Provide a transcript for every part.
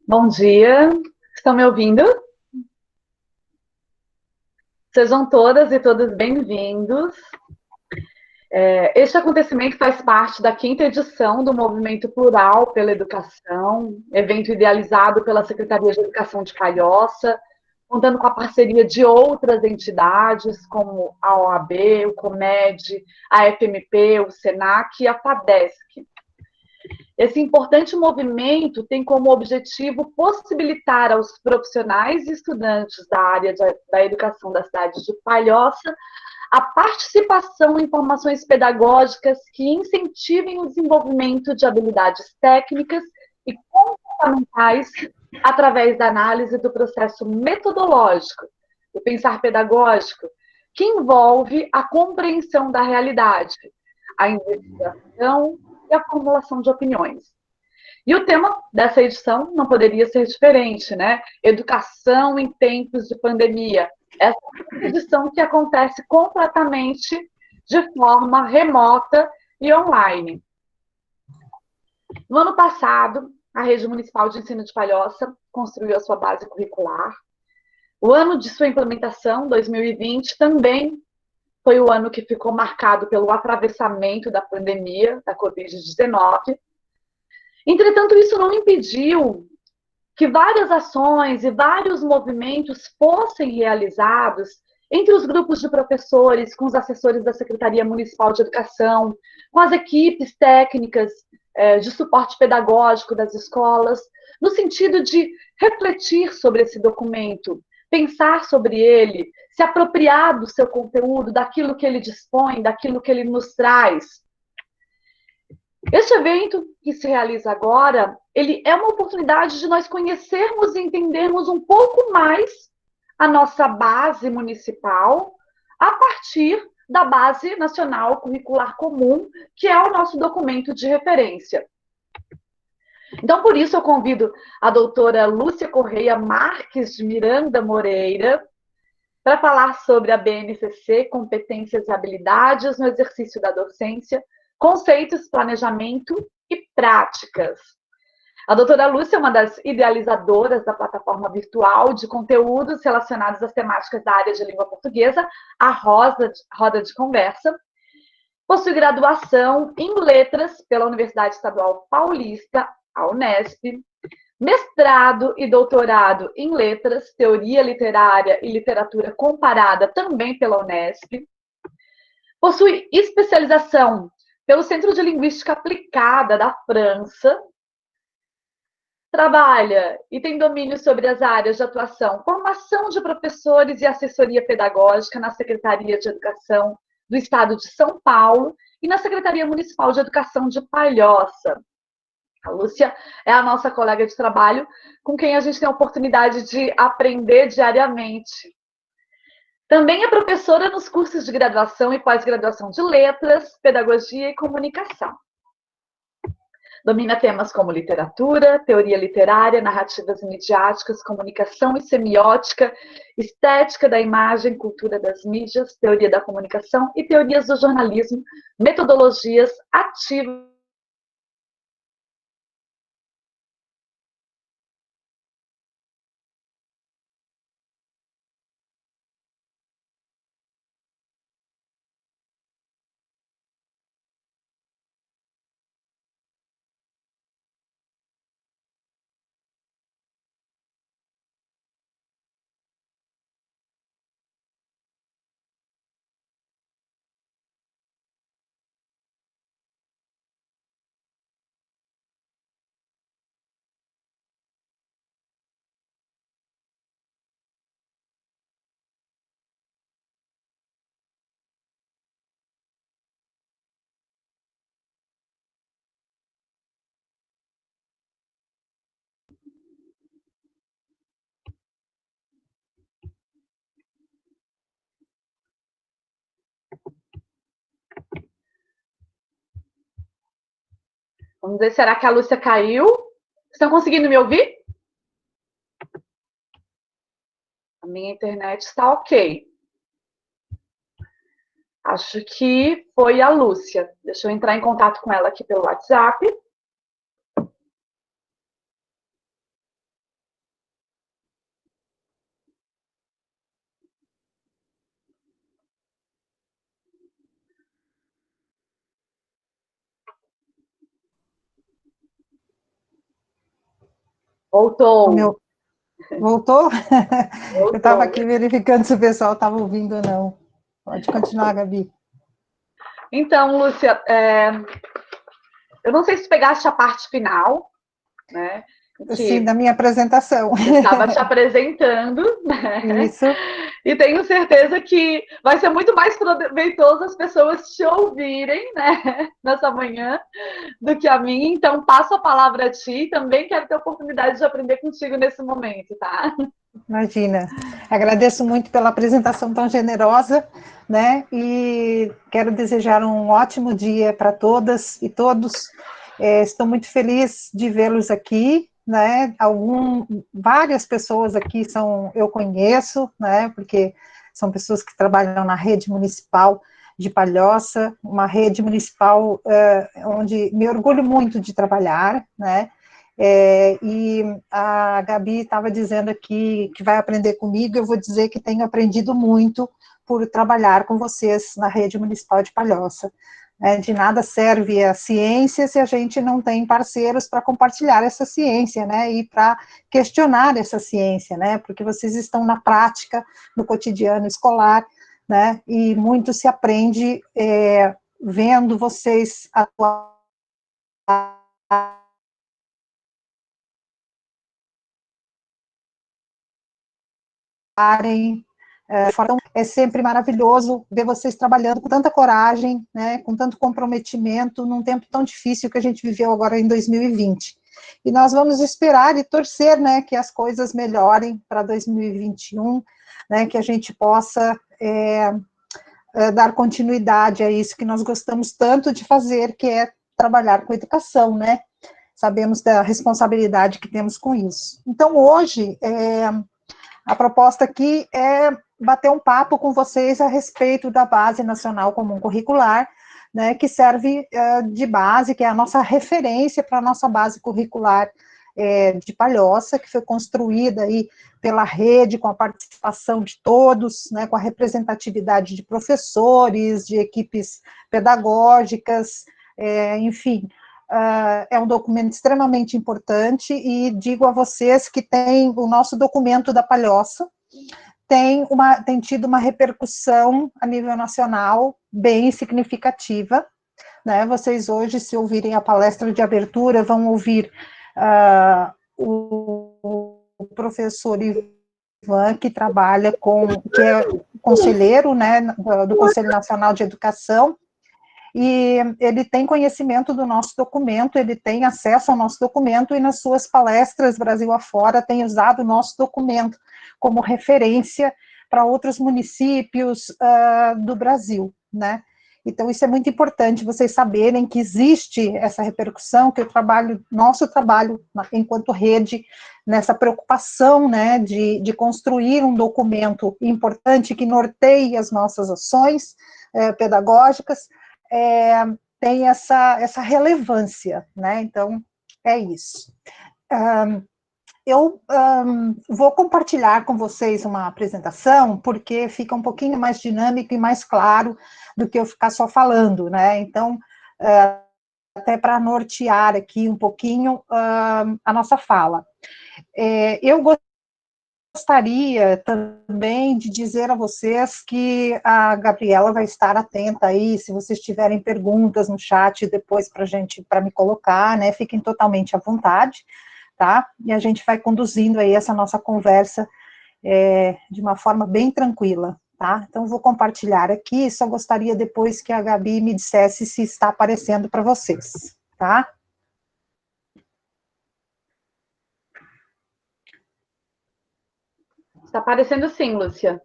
Bom dia, estão me ouvindo? Sejam todas e todos bem-vindos. Este acontecimento faz parte da quinta edição do Movimento Plural pela Educação, evento idealizado pela Secretaria de Educação de Calhoça, contando com a parceria de outras entidades, como a OAB, o COMED, a FMP, o SENAC e a FADESC. Esse importante movimento tem como objetivo possibilitar aos profissionais e estudantes da área da educação da cidade de Palhoça a participação em formações pedagógicas que incentivem o desenvolvimento de habilidades técnicas e comportamentais através da análise do processo metodológico, o pensar pedagógico, que envolve a compreensão da realidade, a investigação e a formulação de opiniões. E o tema dessa edição não poderia ser diferente, né? Educação em tempos de pandemia. Essa é uma edição que acontece completamente de forma remota e online. No ano passado, a Rede Municipal de Ensino de Palhoça construiu a sua base curricular. O ano de sua implementação, 2020, também foi o ano que ficou marcado pelo atravessamento da pandemia da Covid-19. Entretanto, isso não impediu que várias ações e vários movimentos fossem realizados entre os grupos de professores, com os assessores da Secretaria Municipal de Educação, com as equipes técnicas de suporte pedagógico das escolas, no sentido de refletir sobre esse documento, pensar sobre ele, se apropriar do seu conteúdo, daquilo que ele dispõe, daquilo que ele nos traz. Este evento que se realiza agora, ele é uma oportunidade de nós conhecermos e entendermos um pouco mais a nossa base municipal a partir da Base Nacional Curricular Comum, que é o nosso documento de referência. Então, por isso, eu convido a doutora Lúcia Correia Marques de Miranda Moreira para falar sobre a BNCC, competências e habilidades no exercício da docência, conceitos, planejamento e práticas. A doutora Lúcia é uma das idealizadoras da plataforma virtual de conteúdos relacionados às temáticas da área de língua portuguesa, a Roda de Conversa. Possui graduação em Letras pela Universidade Estadual Paulista, a Unesp, mestrado e doutorado em Letras, Teoria Literária e Literatura Comparada, também pela Unesp. Possui especialização pelo Centro de Linguística Aplicada da França. Trabalha e tem domínio sobre as áreas de atuação, formação de professores e assessoria pedagógica na Secretaria de Educação do Estado de São Paulo e na Secretaria Municipal de Educação de Palhoça. A Lúcia é a nossa colega de trabalho, com quem a gente tem a oportunidade de aprender diariamente. Também é professora nos cursos de graduação e pós-graduação de Letras, Pedagogia e Comunicação. Domina temas como literatura, teoria literária, narrativas midiáticas, comunicação e semiótica, estética da imagem, cultura das mídias, teoria da comunicação e teorias do jornalismo, metodologias ativas. Vamos ver, será que a Lúcia caiu? Estão conseguindo me ouvir? A minha internet está ok. Acho que foi a Lúcia. Deixa eu entrar em contato com ela aqui pelo WhatsApp. Voltou. O meu... Voltou? Eu estava Voltou. aqui verificando se o pessoal estava ouvindo ou não. Pode continuar, Gabi. Então, Lúcia, eu não sei se pegaste a parte final, né? Sim, Que da minha apresentação. eu estava te apresentando, né? Isso. E tenho certeza que vai ser muito mais proveitoso as pessoas te ouvirem, né? Nessa manhã, do que a mim. Então, passo a palavra a ti. Também quero ter a oportunidade de aprender contigo nesse momento, tá? Imagina. Agradeço muito pela apresentação tão generosa, né? E quero desejar um ótimo dia para todas e todos. Estou muito feliz de vê-los aqui, né? Várias pessoas aqui eu conheço, né? Porque são pessoas que trabalham na rede municipal de Palhoça, uma rede municipal onde me orgulho muito de trabalhar, né? E a Gabi estava dizendo aqui que vai aprender comigo, eu vou dizer que tenho aprendido muito por trabalhar com vocês na rede municipal de Palhoça. De nada serve a ciência se a gente não tem parceiros para compartilhar essa ciência, né, e para questionar essa ciência, né, porque vocês estão na prática, no cotidiano escolar, né, e muito se aprende vendo vocês atuar então, é sempre maravilhoso ver vocês trabalhando com tanta coragem, né, com tanto comprometimento, num tempo tão difícil que a gente viveu agora em 2020. E nós vamos esperar e torcer, né, que as coisas melhorem para 2021, né, que a gente possa dar continuidade a isso que nós gostamos tanto de fazer, que é trabalhar com educação, né, sabemos da responsabilidade que temos com isso. Então, hoje, a proposta aqui é bater um papo com vocês a respeito da Base Nacional Comum Curricular, né, que serve de base, que é a nossa referência para a nossa base curricular de Palhoça, que foi construída aí pela rede, com a participação de todos, né, com a representatividade de professores, de equipes pedagógicas, enfim, é um documento extremamente importante e digo a vocês que tem o nosso documento da Palhoça, tem tido uma repercussão a nível nacional bem significativa, né? Vocês hoje, se ouvirem a palestra de abertura, vão ouvir o professor Ivan, que que é conselheiro, né, do Conselho Nacional de Educação, e ele tem conhecimento do nosso documento, ele tem acesso ao nosso documento, e nas suas palestras Brasil afora tem usado o nosso documento como referência para outros municípios do Brasil, né? Então, isso é muito importante, vocês saberem que existe essa repercussão, que nosso trabalho, enquanto rede, nessa preocupação, né, de construir um documento importante que norteie as nossas ações pedagógicas, tem essa relevância, né? Então, é isso. Eu vou compartilhar com vocês uma apresentação, porque fica um pouquinho mais dinâmico e mais claro do que eu ficar só falando, né? Então, até para nortear aqui um pouquinho a nossa fala. Eu gostaria também de dizer a vocês que a Gabriela vai estar atenta aí, se vocês tiverem perguntas no chat depois para me colocar, né, fiquem totalmente à vontade, tá? E a gente vai conduzindo aí essa nossa conversa de uma forma bem tranquila, tá? Então, vou compartilhar aqui, só gostaria depois que a Gabi me dissesse se está aparecendo para vocês, tá? Está aparecendo sim, Lúcia.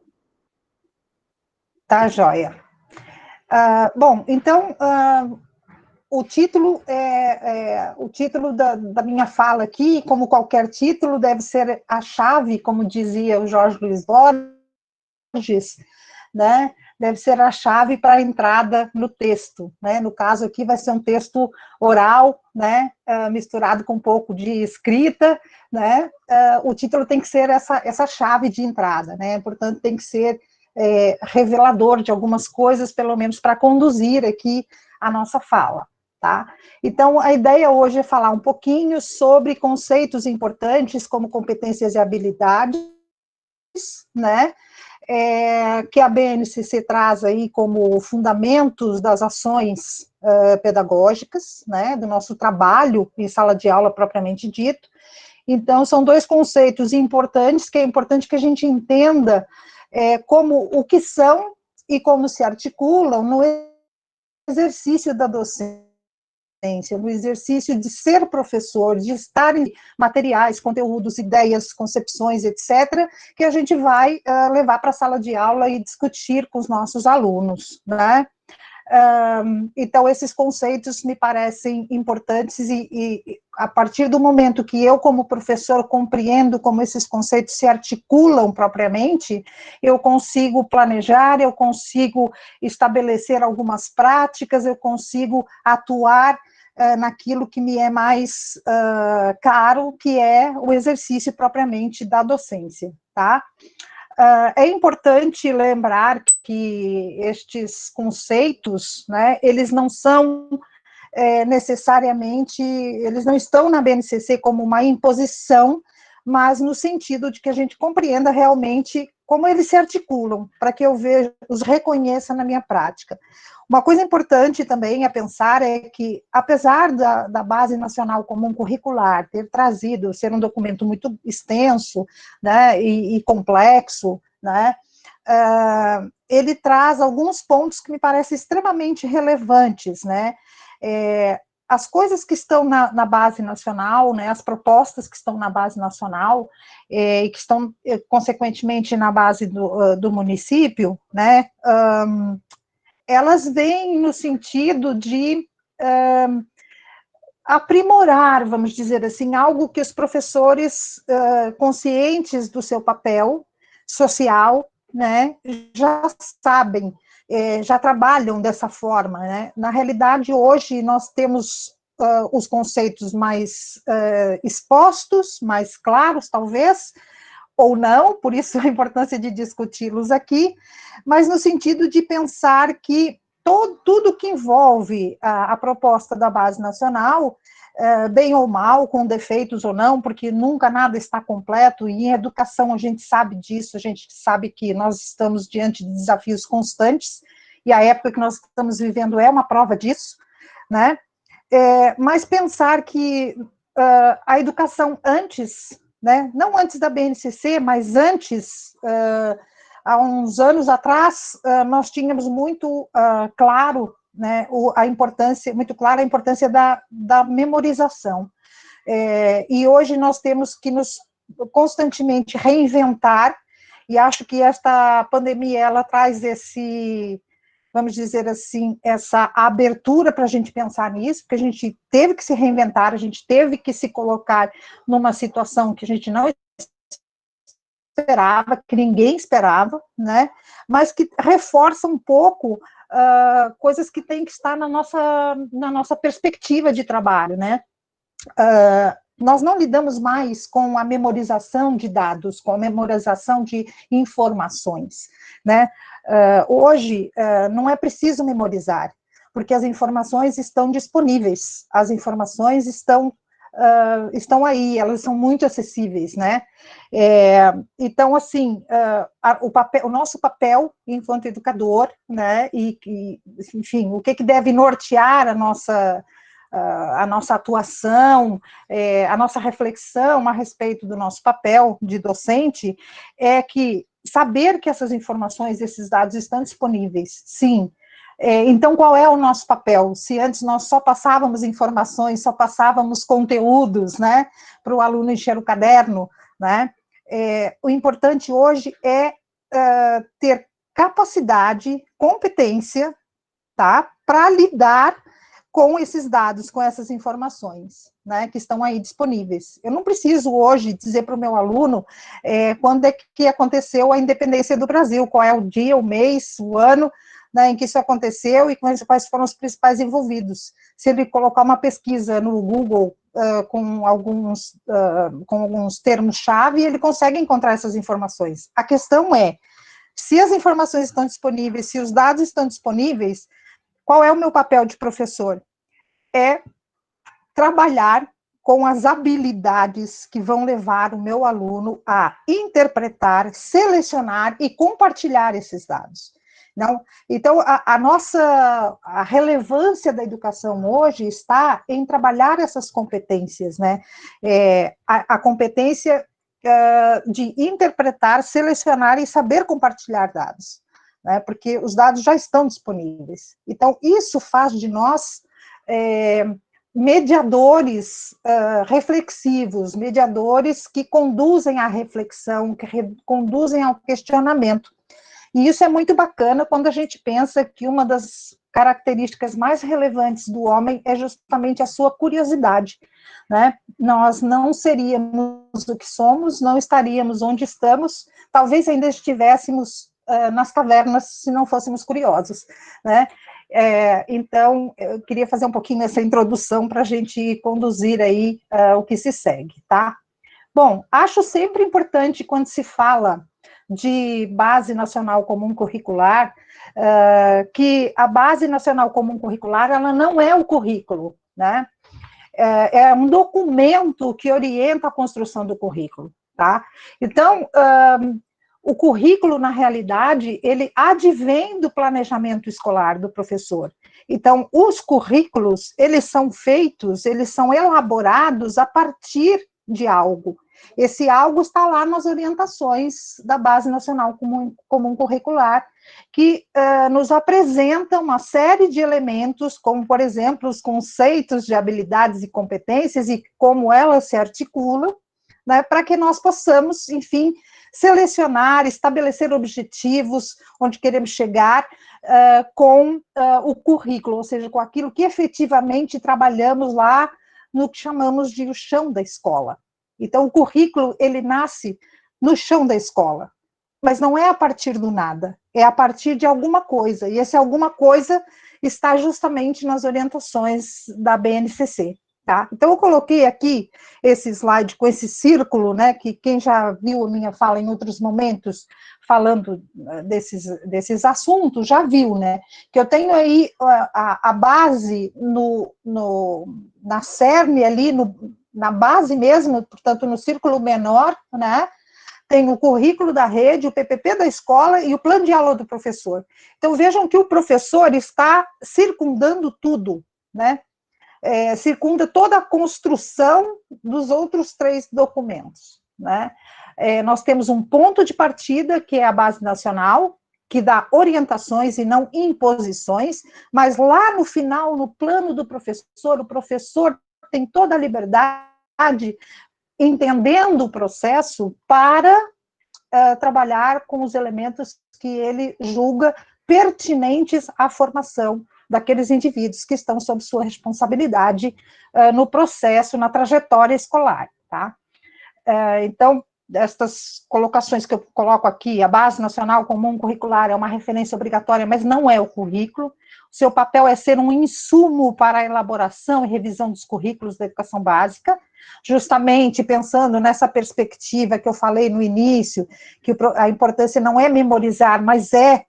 Tá, joia. Bom, então, o título da minha fala aqui, como qualquer título, deve ser a chave, como dizia o Jorge Luiz Borges, né? Deve ser a chave para a entrada no texto, né? No caso aqui vai ser um texto oral, né? Misturado com um pouco de escrita, né? O título tem que ser essa chave de entrada, né? Portanto, tem que ser revelador de algumas coisas, pelo menos para conduzir aqui a nossa fala, tá? Então, a ideia hoje é falar um pouquinho sobre conceitos importantes como competências e habilidades, né? Que a BNCC traz aí como fundamentos das ações pedagógicas, né, do nosso trabalho em sala de aula propriamente dito. Então, são dois conceitos importantes, que é importante que a gente entenda como o que são e como se articulam no exercício da docência, no exercício de ser professor, de estar em materiais, conteúdos, ideias, concepções, etc., que a gente vai levar para a sala de aula e discutir com os nossos alunos, né? Então, esses conceitos me parecem importantes e a partir do momento que eu, como professor, compreendo como esses conceitos se articulam propriamente, eu consigo planejar, eu consigo estabelecer algumas práticas, eu consigo atuar naquilo que me é mais caro, que é o exercício propriamente da docência, tá? É importante lembrar que estes conceitos, né, eles não são necessariamente, eles não estão na BNCC como uma imposição, mas no sentido de que a gente compreenda realmente como eles se articulam, para que eu os reconheça na minha prática. Uma coisa importante também a pensar é que, apesar da Base Nacional Comum Curricular ter trazido, ser um documento muito extenso, né, e complexo, né, ele traz alguns pontos que me parecem extremamente relevantes, né, as coisas que estão na base nacional, né, as propostas que estão na base nacional, e que estão, consequentemente, na base do município, né, elas vêm no sentido de aprimorar, vamos dizer assim, algo que os professores, conscientes do seu papel social, né, já sabem, já trabalham dessa forma, né? Na realidade, hoje, nós temos os conceitos mais expostos, mais claros, talvez, ou não, por isso a importância de discuti-los aqui, mas no sentido de pensar que tudo que envolve a proposta da Base Nacional, bem ou mal, com defeitos ou não, porque nunca nada está completo, e em educação a gente sabe disso, a gente sabe que nós estamos diante de desafios constantes, e a época que nós estamos vivendo é uma prova disso, né? Mas pensar que a educação antes, né, não antes da BNCC, mas antes, há uns anos atrás, nós tínhamos muito claro, né, a importância, muito clara a importância da memorização. E hoje nós temos que nos constantemente reinventar, e acho que esta pandemia, ela traz esse, vamos dizer assim, essa abertura para a gente pensar nisso, porque a gente teve que se reinventar, a gente teve que se colocar numa situação que a gente não esperava, que ninguém esperava, né, mas que reforça um pouco coisas que têm que estar na nossa perspectiva de trabalho, né. Nós não lidamos mais com a memorização de dados, com a memorização de informações, né. Hoje, não é preciso memorizar, porque as informações estão disponíveis, as informações estão aí, elas são muito acessíveis, né? Então, assim, o nosso papel enquanto educador, né, enfim, o que deve nortear a nossa atuação, a nossa reflexão a respeito do nosso papel de docente, é que saber que essas informações, esses dados estão disponíveis, sim. Então, qual é o nosso papel? Se antes nós só passávamos informações, só passávamos conteúdos, né, para o aluno encher o caderno, né, o importante hoje é ter capacidade, competência, tá, para lidar com esses dados, com essas informações, né, que estão aí disponíveis. Eu não preciso hoje dizer para o meu aluno quando é que aconteceu a independência do Brasil, qual é o dia, o mês, o ano, né, em que isso aconteceu e quais foram os principais envolvidos. Se ele colocar uma pesquisa no Google com alguns termos-chave, ele consegue encontrar essas informações. A questão é, se as informações estão disponíveis, se os dados estão disponíveis, qual é o meu papel de professor? é trabalhar com as habilidades que vão levar o meu aluno a interpretar, selecionar e compartilhar esses dados. Não? Então, a relevância da educação hoje está em trabalhar essas competências, né? A competência de interpretar, selecionar e saber compartilhar dados, né? Porque os dados já estão disponíveis. Então, isso faz de nós mediadores reflexivos, mediadores que conduzem à reflexão, que conduzem ao questionamento. E isso é muito bacana quando a gente pensa que uma das características mais relevantes do homem é justamente a sua curiosidade, né? Nós não seríamos o que somos, não estaríamos onde estamos, talvez ainda estivéssemos nas cavernas se não fôssemos curiosos, né? Então, eu queria fazer um pouquinho essa introdução para a gente conduzir aí o que se segue, tá? Bom, acho sempre importante quando se fala de Base Nacional Comum Curricular, que a Base Nacional Comum Curricular, ela não é o currículo, né? É um documento que orienta a construção do currículo, tá? Então, o currículo, na realidade, ele advém do planejamento escolar do professor. Então, os currículos, eles são feitos, eles são elaborados a partir de algo. Esse algo está lá nas orientações da Base Nacional Comum Curricular, que nos apresenta uma série de elementos, como, por exemplo, os conceitos de habilidades e competências e como elas se articulam, né, para que nós possamos, enfim, selecionar, estabelecer objetivos onde queremos chegar com o currículo, ou seja, com aquilo que efetivamente trabalhamos lá no que chamamos de o chão da escola. Então, o currículo, ele nasce no chão da escola, mas não é a partir do nada, é a partir de alguma coisa, e esse alguma coisa está justamente nas orientações da BNCC, tá? Então, eu coloquei aqui esse slide com esse círculo, né, que quem já viu a minha fala em outros momentos, falando desses assuntos, já viu, né, que eu tenho aí a base na cerne ali, na base mesmo, portanto, no círculo menor, né, tem o currículo da rede, o PPP da escola e o plano de aula do professor. Então, vejam que o professor está circundando tudo, né, circunda toda a construção dos outros 3 documentos, né. Nós temos um ponto de partida, que é a Base Nacional, que dá orientações e não imposições, mas lá no final, no plano do professor, o professor tem toda a liberdade, entendendo o processo, para trabalhar com os elementos que ele julga pertinentes à formação daqueles indivíduos que estão sob sua responsabilidade no processo, na trajetória escolar, tá? Então, estas colocações que eu coloco aqui, a Base Nacional Comum Curricular é uma referência obrigatória, mas não é o currículo. O seu papel é ser um insumo para a elaboração e revisão dos currículos da educação básica, justamente pensando nessa perspectiva que eu falei no início, que a importância não é memorizar, mas é,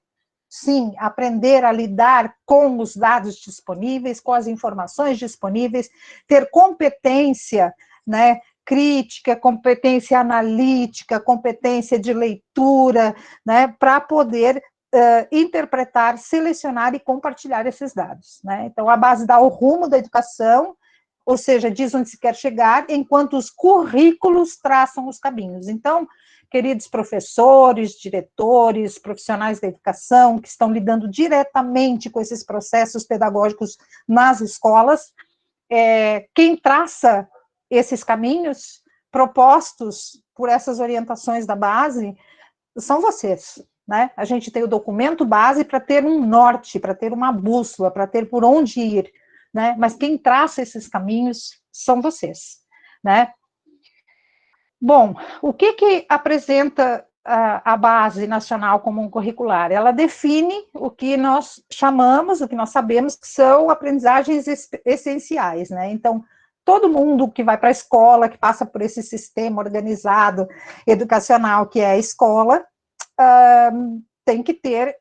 sim, aprender a lidar com os dados disponíveis, com as informações disponíveis, ter competência, né, crítica, competência analítica, competência de leitura, né, para poder interpretar, selecionar e compartilhar esses dados, né? Então, a base dá o rumo da educação, ou seja, diz onde se quer chegar, enquanto os currículos traçam os caminhos. Então, queridos professores, diretores, profissionais da educação, que estão lidando diretamente com esses processos pedagógicos nas escolas, quem traça esses caminhos propostos por essas orientações da base são vocês, né? A gente tem o documento base para ter um norte, para ter uma bússola, para ter por onde ir, né? Mas quem traça esses caminhos são vocês, né? Bom, o que apresenta a Base Nacional Comum Curricular? Ela define o que nós chamamos, o que nós sabemos que são aprendizagens essenciais, né? Então, todo mundo que vai para a escola, que passa por esse sistema organizado educacional que é a escola, tem que ter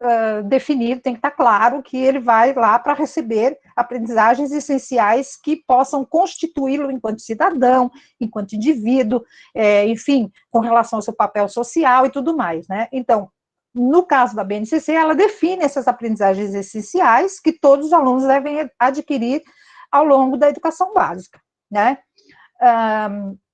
definido, tem que estar claro que ele vai lá para receber aprendizagens essenciais que possam constituí-lo enquanto cidadão, enquanto indivíduo, enfim, com relação ao seu papel social e tudo mais, né? Então, no caso da BNCC, ela define essas aprendizagens essenciais que todos os alunos devem adquirir ao longo da educação básica, né?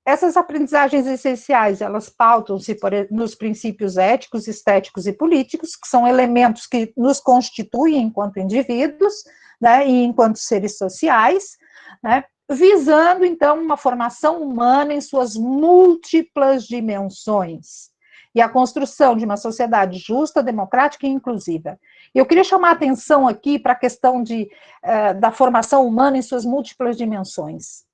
Essas aprendizagens essenciais, elas pautam-se nos princípios éticos, estéticos e políticos, que são elementos que nos constituem enquanto indivíduos, né, e enquanto seres sociais, né, visando, então, uma formação humana em suas múltiplas dimensões, e a construção de uma sociedade justa, democrática e inclusiva. Eu queria chamar a atenção aqui para a questão da formação humana em suas múltiplas dimensões.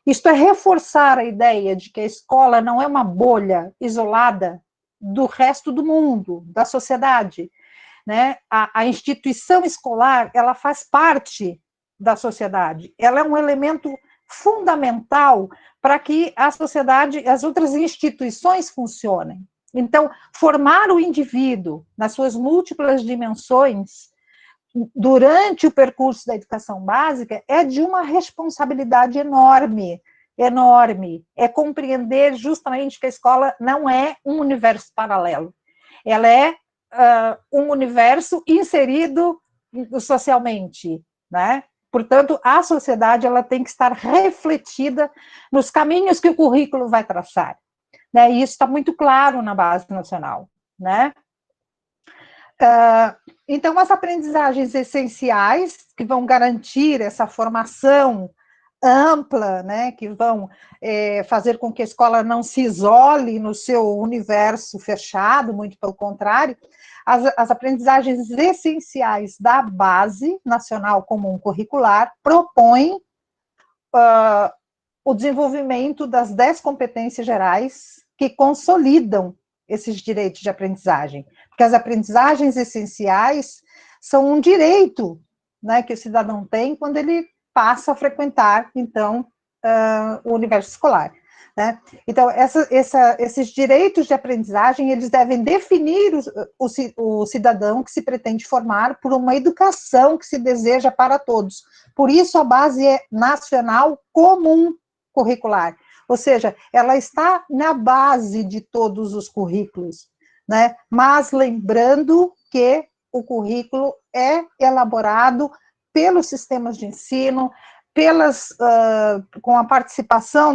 Isto é reforçar a ideia de que a escola não é uma bolha isolada do resto do mundo, da sociedade, né? A instituição escolar, ela faz parte da sociedade, ela é um elemento fundamental para que a sociedade, as outras instituições funcionem. Então, formar o indivíduo nas suas múltiplas dimensões durante o percurso da educação básica é de uma responsabilidade enorme, enorme. É compreender justamente que a escola não é um universo paralelo, ela é um universo inserido socialmente, né? Portanto, a sociedade ela tem que estar refletida nos caminhos que o currículo vai traçar, né? E isso está muito claro na Base Nacional, né? Então, as aprendizagens essenciais que vão garantir essa formação ampla, né, que vão fazer com que a escola não se isole no seu universo fechado, muito pelo contrário, as aprendizagens essenciais da Base Nacional Comum Curricular propõem o desenvolvimento das 10 competências gerais que consolidam esses direitos de aprendizagem, porque as aprendizagens essenciais são um direito, né, que o cidadão tem quando ele passa a frequentar, então, o universo escolar, né? Então, esses direitos de aprendizagem, eles devem definir o cidadão que se pretende formar por uma educação que se deseja para todos. Por isso, a Base é nacional comum curricular, ou seja, ela está na base de todos os currículos, né? Mas lembrando que o currículo é elaborado pelos sistemas de ensino, com a participação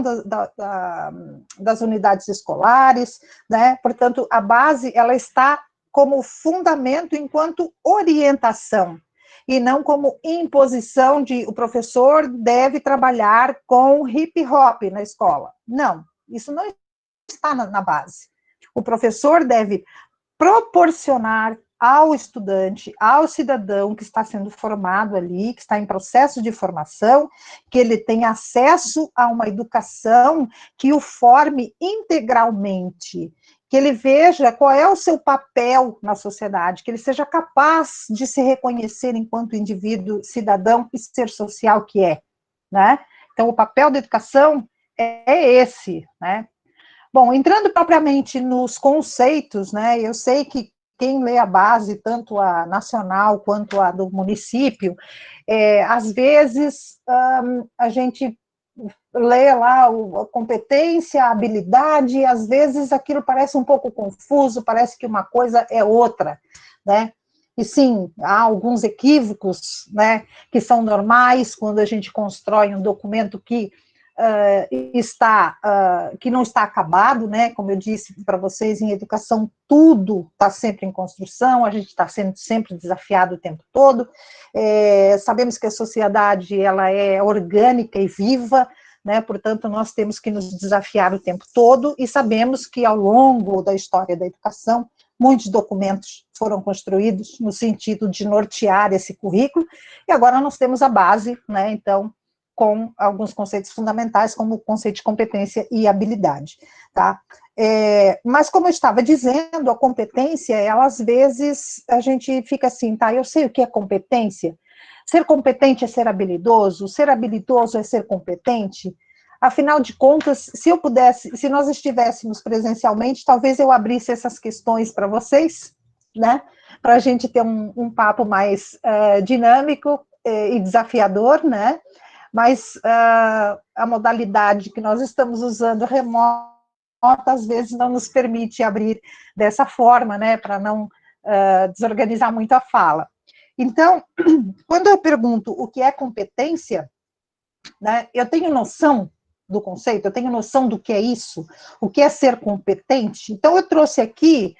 das unidades escolares, né? Portanto, a base ela está como fundamento enquanto orientação, e não como imposição de o professor deve trabalhar com hip hop na escola. Não, isso não está na base. O professor deve proporcionar ao estudante, ao cidadão que está sendo formado ali, que está em processo de formação, que ele tenha acesso a uma educação que o forme integralmente, que ele veja qual é o seu papel na sociedade, que ele seja capaz de se reconhecer enquanto indivíduo, cidadão e ser social que é, né? Então, o papel da educação é esse, né? Bom, entrando propriamente nos conceitos, né, eu sei que quem lê a base, tanto a nacional quanto a do município, às vezes a gente lê lá a competência, a habilidade, e às vezes aquilo parece um pouco confuso, parece que uma coisa é outra, né? E sim, há alguns equívocos, né, que são normais quando a gente constrói um documento que que não está acabado, né? Como eu disse para vocês, em educação tudo está sempre em construção, a gente está sendo sempre desafiado o tempo todo, sabemos que a sociedade ela é orgânica e viva, né? Portanto, nós temos que nos desafiar o tempo todo, e sabemos que ao longo da história da educação, muitos documentos foram construídos no sentido de nortear esse currículo, e agora nós temos a base, né? Então, com alguns conceitos fundamentais, como o conceito de competência e habilidade, tá? Mas, como eu estava dizendo, a competência, ela, às vezes, a gente fica assim, tá, eu sei o que é competência, ser competente é ser habilidoso é ser competente, afinal de contas, se nós estivéssemos presencialmente, talvez eu abrisse essas questões para vocês, né? Para a gente ter um papo mais dinâmico e desafiador, né? Mas a modalidade que nós estamos usando remota, às vezes, não nos permite abrir dessa forma, né? Para não desorganizar muito a fala. Então, quando eu pergunto o que é competência, né, eu tenho noção do conceito, eu tenho noção do que é isso, o que é ser competente. Então, eu trouxe aqui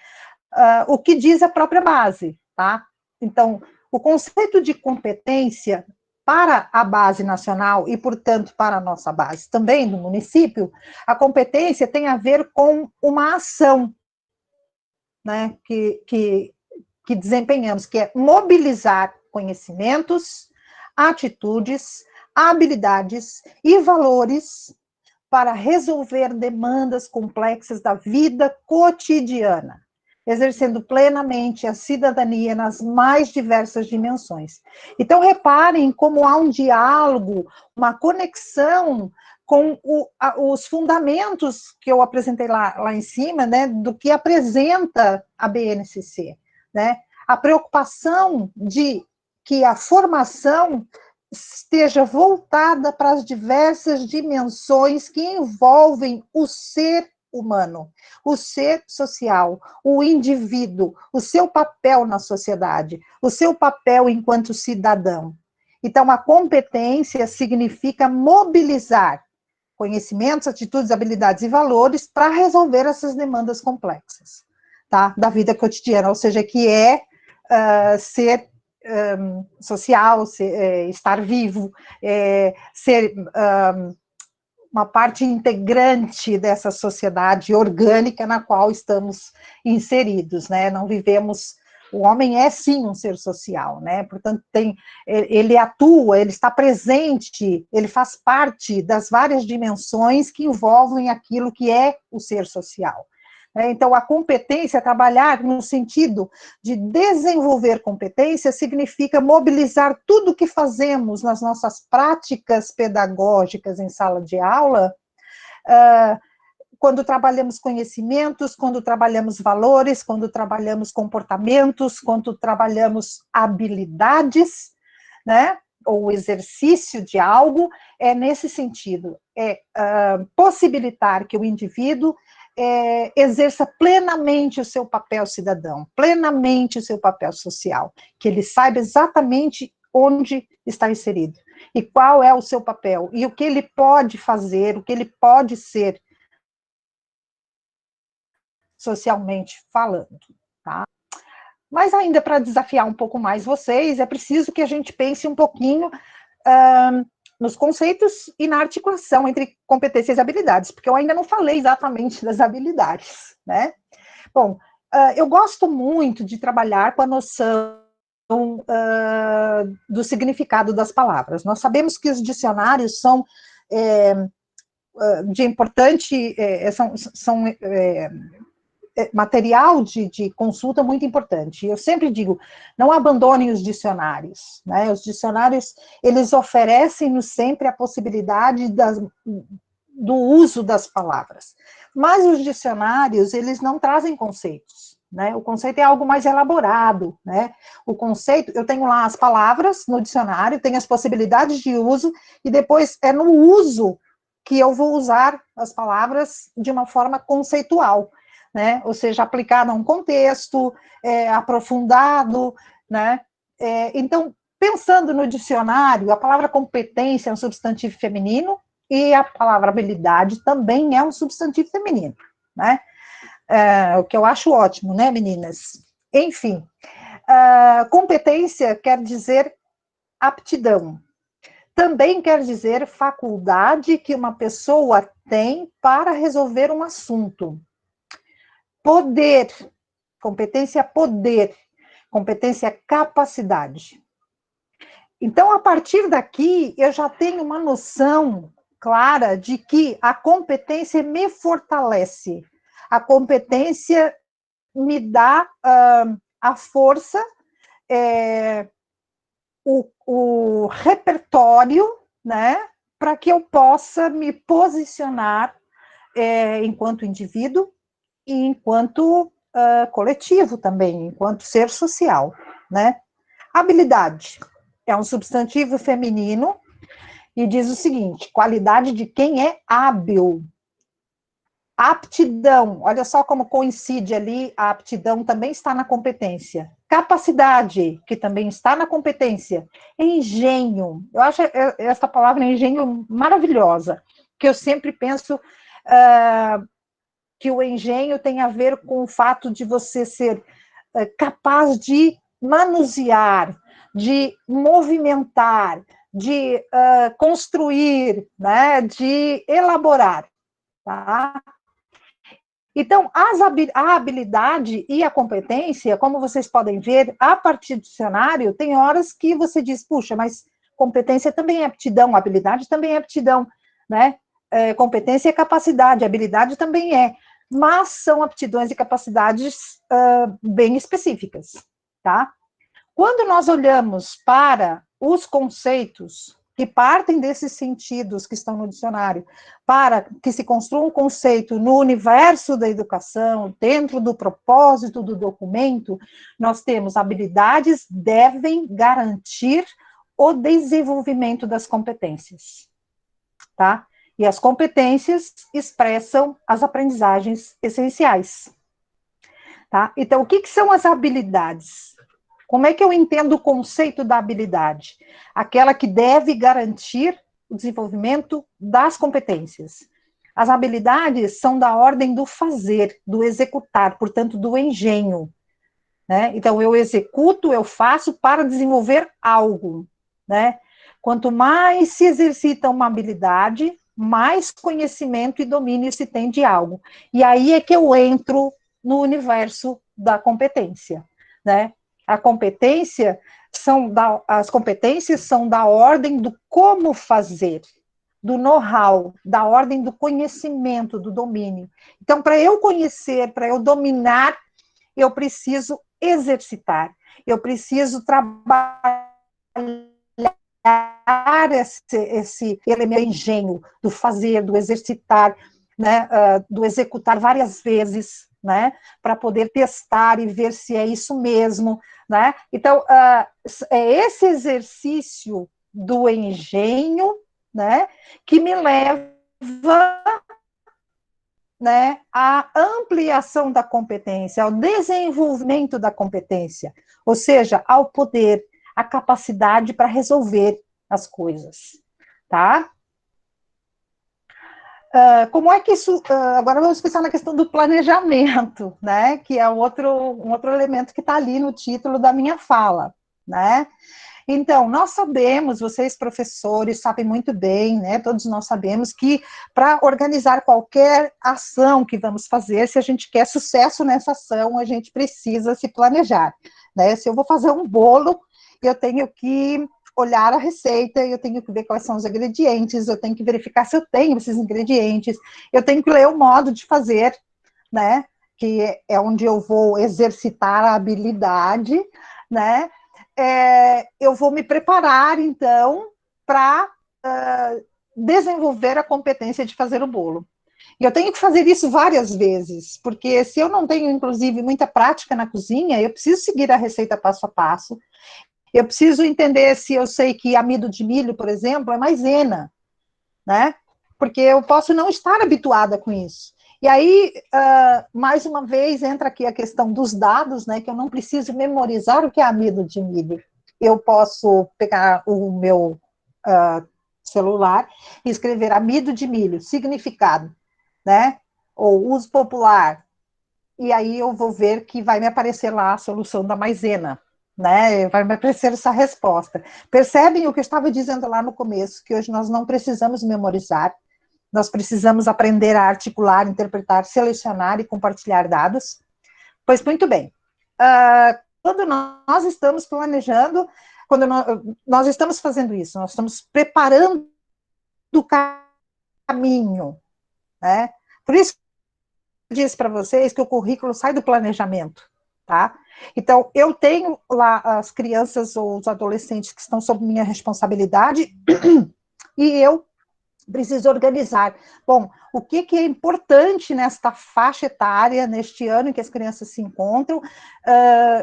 o que diz a própria base, tá? Então, o conceito de competência para a base nacional e, portanto, para a nossa base também no município, a competência tem a ver com uma ação, né, que desempenhamos, que é mobilizar conhecimentos, atitudes, habilidades e valores para resolver demandas complexas da vida cotidiana, exercendo plenamente a cidadania nas mais diversas dimensões. Então, reparem como há um diálogo, uma conexão com os fundamentos que eu apresentei lá em cima, né, do que apresenta a BNCC, né? A preocupação de que a formação esteja voltada para as diversas dimensões que envolvem o ser humano, o ser social, o indivíduo, o seu papel na sociedade, o seu papel enquanto cidadão. Então, a competência significa mobilizar conhecimentos, atitudes, habilidades e valores para resolver essas demandas complexas, tá? Da vida cotidiana, ou seja, que é ser social, estar vivo, ser uma parte integrante dessa sociedade orgânica na qual estamos inseridos, né? Não vivemos. O homem é sim um ser social, né? Portanto, ele atua, ele está presente, ele faz parte das várias dimensões que envolvem aquilo que é o ser social. Então, a competência, trabalhar no sentido de desenvolver competência, significa mobilizar tudo o que fazemos nas nossas práticas pedagógicas em sala de aula, quando trabalhamos conhecimentos, quando trabalhamos valores, quando trabalhamos comportamentos, quando trabalhamos habilidades, né? Ou exercício de algo, é nesse sentido, possibilitar que o indivíduo exerça plenamente o seu papel cidadão, plenamente o seu papel social, que ele saiba exatamente onde está inserido, e qual é o seu papel, e o que ele pode fazer, o que ele pode ser, socialmente falando, tá? Mas ainda para desafiar um pouco mais vocês, é preciso que a gente pense um pouquinho nos conceitos e na articulação entre competências e habilidades, porque eu ainda não falei exatamente das habilidades, né? Bom, eu gosto muito de trabalhar com a noção do significado das palavras. Nós sabemos que os dicionários são de importante, são material de consulta muito importante. Eu sempre digo, não abandonem os dicionários, né? Os dicionários, eles oferecem-nos sempre a possibilidade do uso das palavras. Mas os dicionários, eles não trazem conceitos, né? O conceito é algo mais elaborado, né? O conceito, eu tenho lá as palavras no dicionário, tenho as possibilidades de uso, e depois é no uso que eu vou usar as palavras de uma forma conceitual, né? Ou seja, aplicado a um contexto, aprofundado, né? Então, pensando no dicionário, a palavra competência é um substantivo feminino e a palavra habilidade também é um substantivo feminino, né? O que eu acho ótimo, né, meninas? Enfim, competência quer dizer aptidão. Também quer dizer faculdade que uma pessoa tem para resolver um assunto. Poder, competência poder, competência capacidade. Então, a partir daqui, eu já tenho uma noção clara de que a competência me fortalece, a competência me dá a força, o repertório, né, para que eu possa me posicionar enquanto indivíduo e enquanto coletivo também, enquanto ser social, né? Habilidade é um substantivo feminino e diz o seguinte: qualidade de quem é hábil. Aptidão, olha só como coincide ali, a aptidão também está na competência. Capacidade, que também está na competência. Engenho, eu acho essa palavra engenho maravilhosa, que eu sempre penso que o engenho tem a ver com o fato de você ser capaz de manusear, de movimentar, de construir, né, de elaborar, tá? Então, a habilidade e a competência, como vocês podem ver, a partir do dicionário, tem horas que você diz, puxa, mas competência também é aptidão, habilidade também é aptidão, né? Competência é capacidade, habilidade também é, mas são aptidões e capacidades bem específicas, tá? Quando nós olhamos para os conceitos que partem desses sentidos que estão no dicionário, para que se construa um conceito no universo da educação, dentro do propósito do documento, nós temos habilidades devem garantir o desenvolvimento das competências, tá? E as competências expressam as aprendizagens essenciais, tá? Então, o que são as habilidades? Como é que eu entendo o conceito da habilidade? Aquela que deve garantir o desenvolvimento das competências. As habilidades são da ordem do fazer, do executar, portanto, do engenho, né? Então, eu executo, eu faço para desenvolver algo, né? Quanto mais se exercita uma habilidade, mais conhecimento e domínio se tem de algo. E aí é que eu entro no universo da competência, né? As competências são da ordem do como fazer, do know-how, da ordem do conhecimento, do domínio. Então, para eu conhecer, para eu dominar, eu preciso exercitar, eu preciso trabalhar esse elemento engenho do fazer, do exercitar, né, do executar várias vezes, né, para poder testar e ver se é isso mesmo, né? Então, é esse exercício do engenho, né, que me leva, né, à ampliação da competência, ao desenvolvimento da competência, ou seja, ao poder, à capacidade para resolver as coisas, tá? Como é que isso... agora vamos pensar na questão do planejamento, né? Que é um outro elemento que está ali no título da minha fala, né? Então, nós sabemos, vocês professores sabem muito bem, né? Todos nós sabemos que para organizar qualquer ação que vamos fazer, se a gente quer sucesso nessa ação, a gente precisa se planejar, né? Se eu vou fazer um bolo, eu tenho que olhar a receita, eu tenho que ver quais são os ingredientes, eu tenho que verificar se eu tenho esses ingredientes, eu tenho que ler o modo de fazer, né, que é onde eu vou exercitar a habilidade, né, eu vou me preparar, então, para desenvolver a competência de fazer o bolo. E eu tenho que fazer isso várias vezes, porque se eu não tenho, inclusive, muita prática na cozinha, eu preciso seguir a receita passo a passo, eu preciso entender se eu sei que amido de milho, por exemplo, é maisena, né? Porque eu posso não estar habituada com isso. E aí, mais uma vez, entra aqui a questão dos dados, né? Que eu não preciso memorizar o que é amido de milho. Eu posso pegar o meu celular e escrever amido de milho, significado, né? Ou uso popular. E aí eu vou ver que vai me aparecer lá a solução da maisena, né? Vai me aparecer essa resposta. Percebem o que eu estava dizendo lá no começo, que hoje nós não precisamos memorizar, nós precisamos aprender a articular, interpretar, selecionar e compartilhar dados? Pois muito bem. Quando nós estamos planejando, quando nós estamos fazendo isso, nós estamos preparando o caminho, né? Por isso eu disse para vocês que o currículo sai do planejamento, tá? Então, eu tenho lá as crianças ou os adolescentes que estão sob minha responsabilidade e eu Precisa organizar. Bom, o que é importante nesta faixa etária, neste ano em que as crianças se encontram,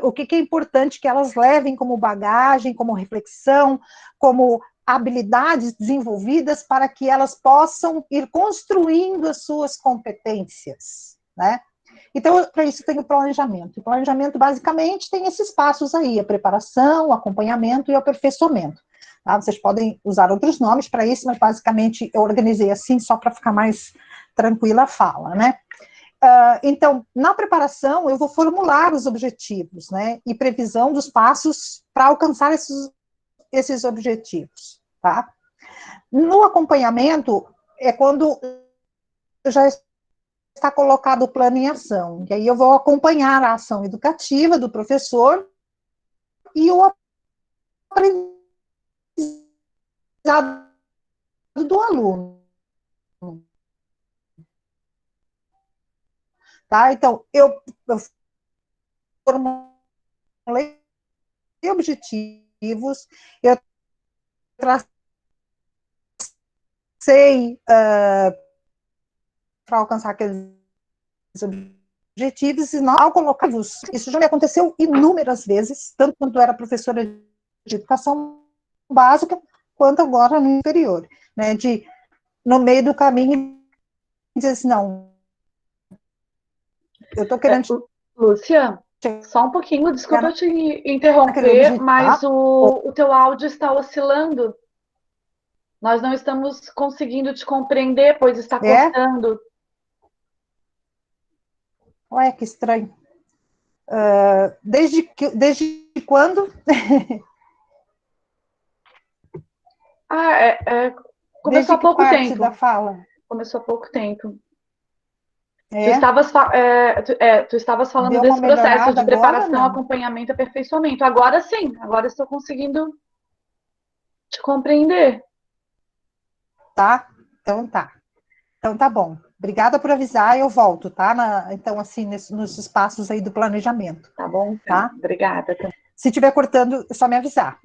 o que é importante que elas levem como bagagem, como reflexão, como habilidades desenvolvidas para que elas possam ir construindo as suas competências, né? Então, para isso tem o planejamento. O planejamento, basicamente, tem esses passos aí, a preparação, o acompanhamento e o aperfeiçoamento. Tá? Vocês podem usar outros nomes para isso, mas, basicamente, eu organizei assim, só para ficar mais tranquila a fala, né? Então, na preparação, eu vou formular os objetivos, né? E previsão dos passos para alcançar esses objetivos, tá? No acompanhamento, é quando já está colocado o plano em ação. E aí eu vou acompanhar a ação educativa do professor e o aprendizado do aluno. Tá? Então, eu formulei objetivos, eu tracei para alcançar aqueles objetivos, e ao colocá-los, isso já me aconteceu inúmeras vezes, tanto quando eu era professora de educação básica, quanto agora no inferior, né, no meio do caminho, dizer assim, não, eu estou querendo Lúcia, chegar só um pouquinho, desculpa te naquele interromper, objetivo, mas tá? o teu áudio está oscilando. Nós não estamos conseguindo te compreender, pois está É? cortando. Olha que estranho. Desde quando? Ah, começou Desde há que pouco parte da tempo. fala? Começou há pouco tempo. É? Tu estavas falando Deu uma desse processo melhorada de agora, preparação, não? acompanhamento e aperfeiçoamento. Agora sim, agora estou conseguindo te compreender. Tá? Então tá. Então tá bom. Obrigada por avisar, eu volto, tá? Então, assim, nos espaços aí do planejamento, Tá bom, então. tá? Obrigada. Se estiver cortando, é só me avisar.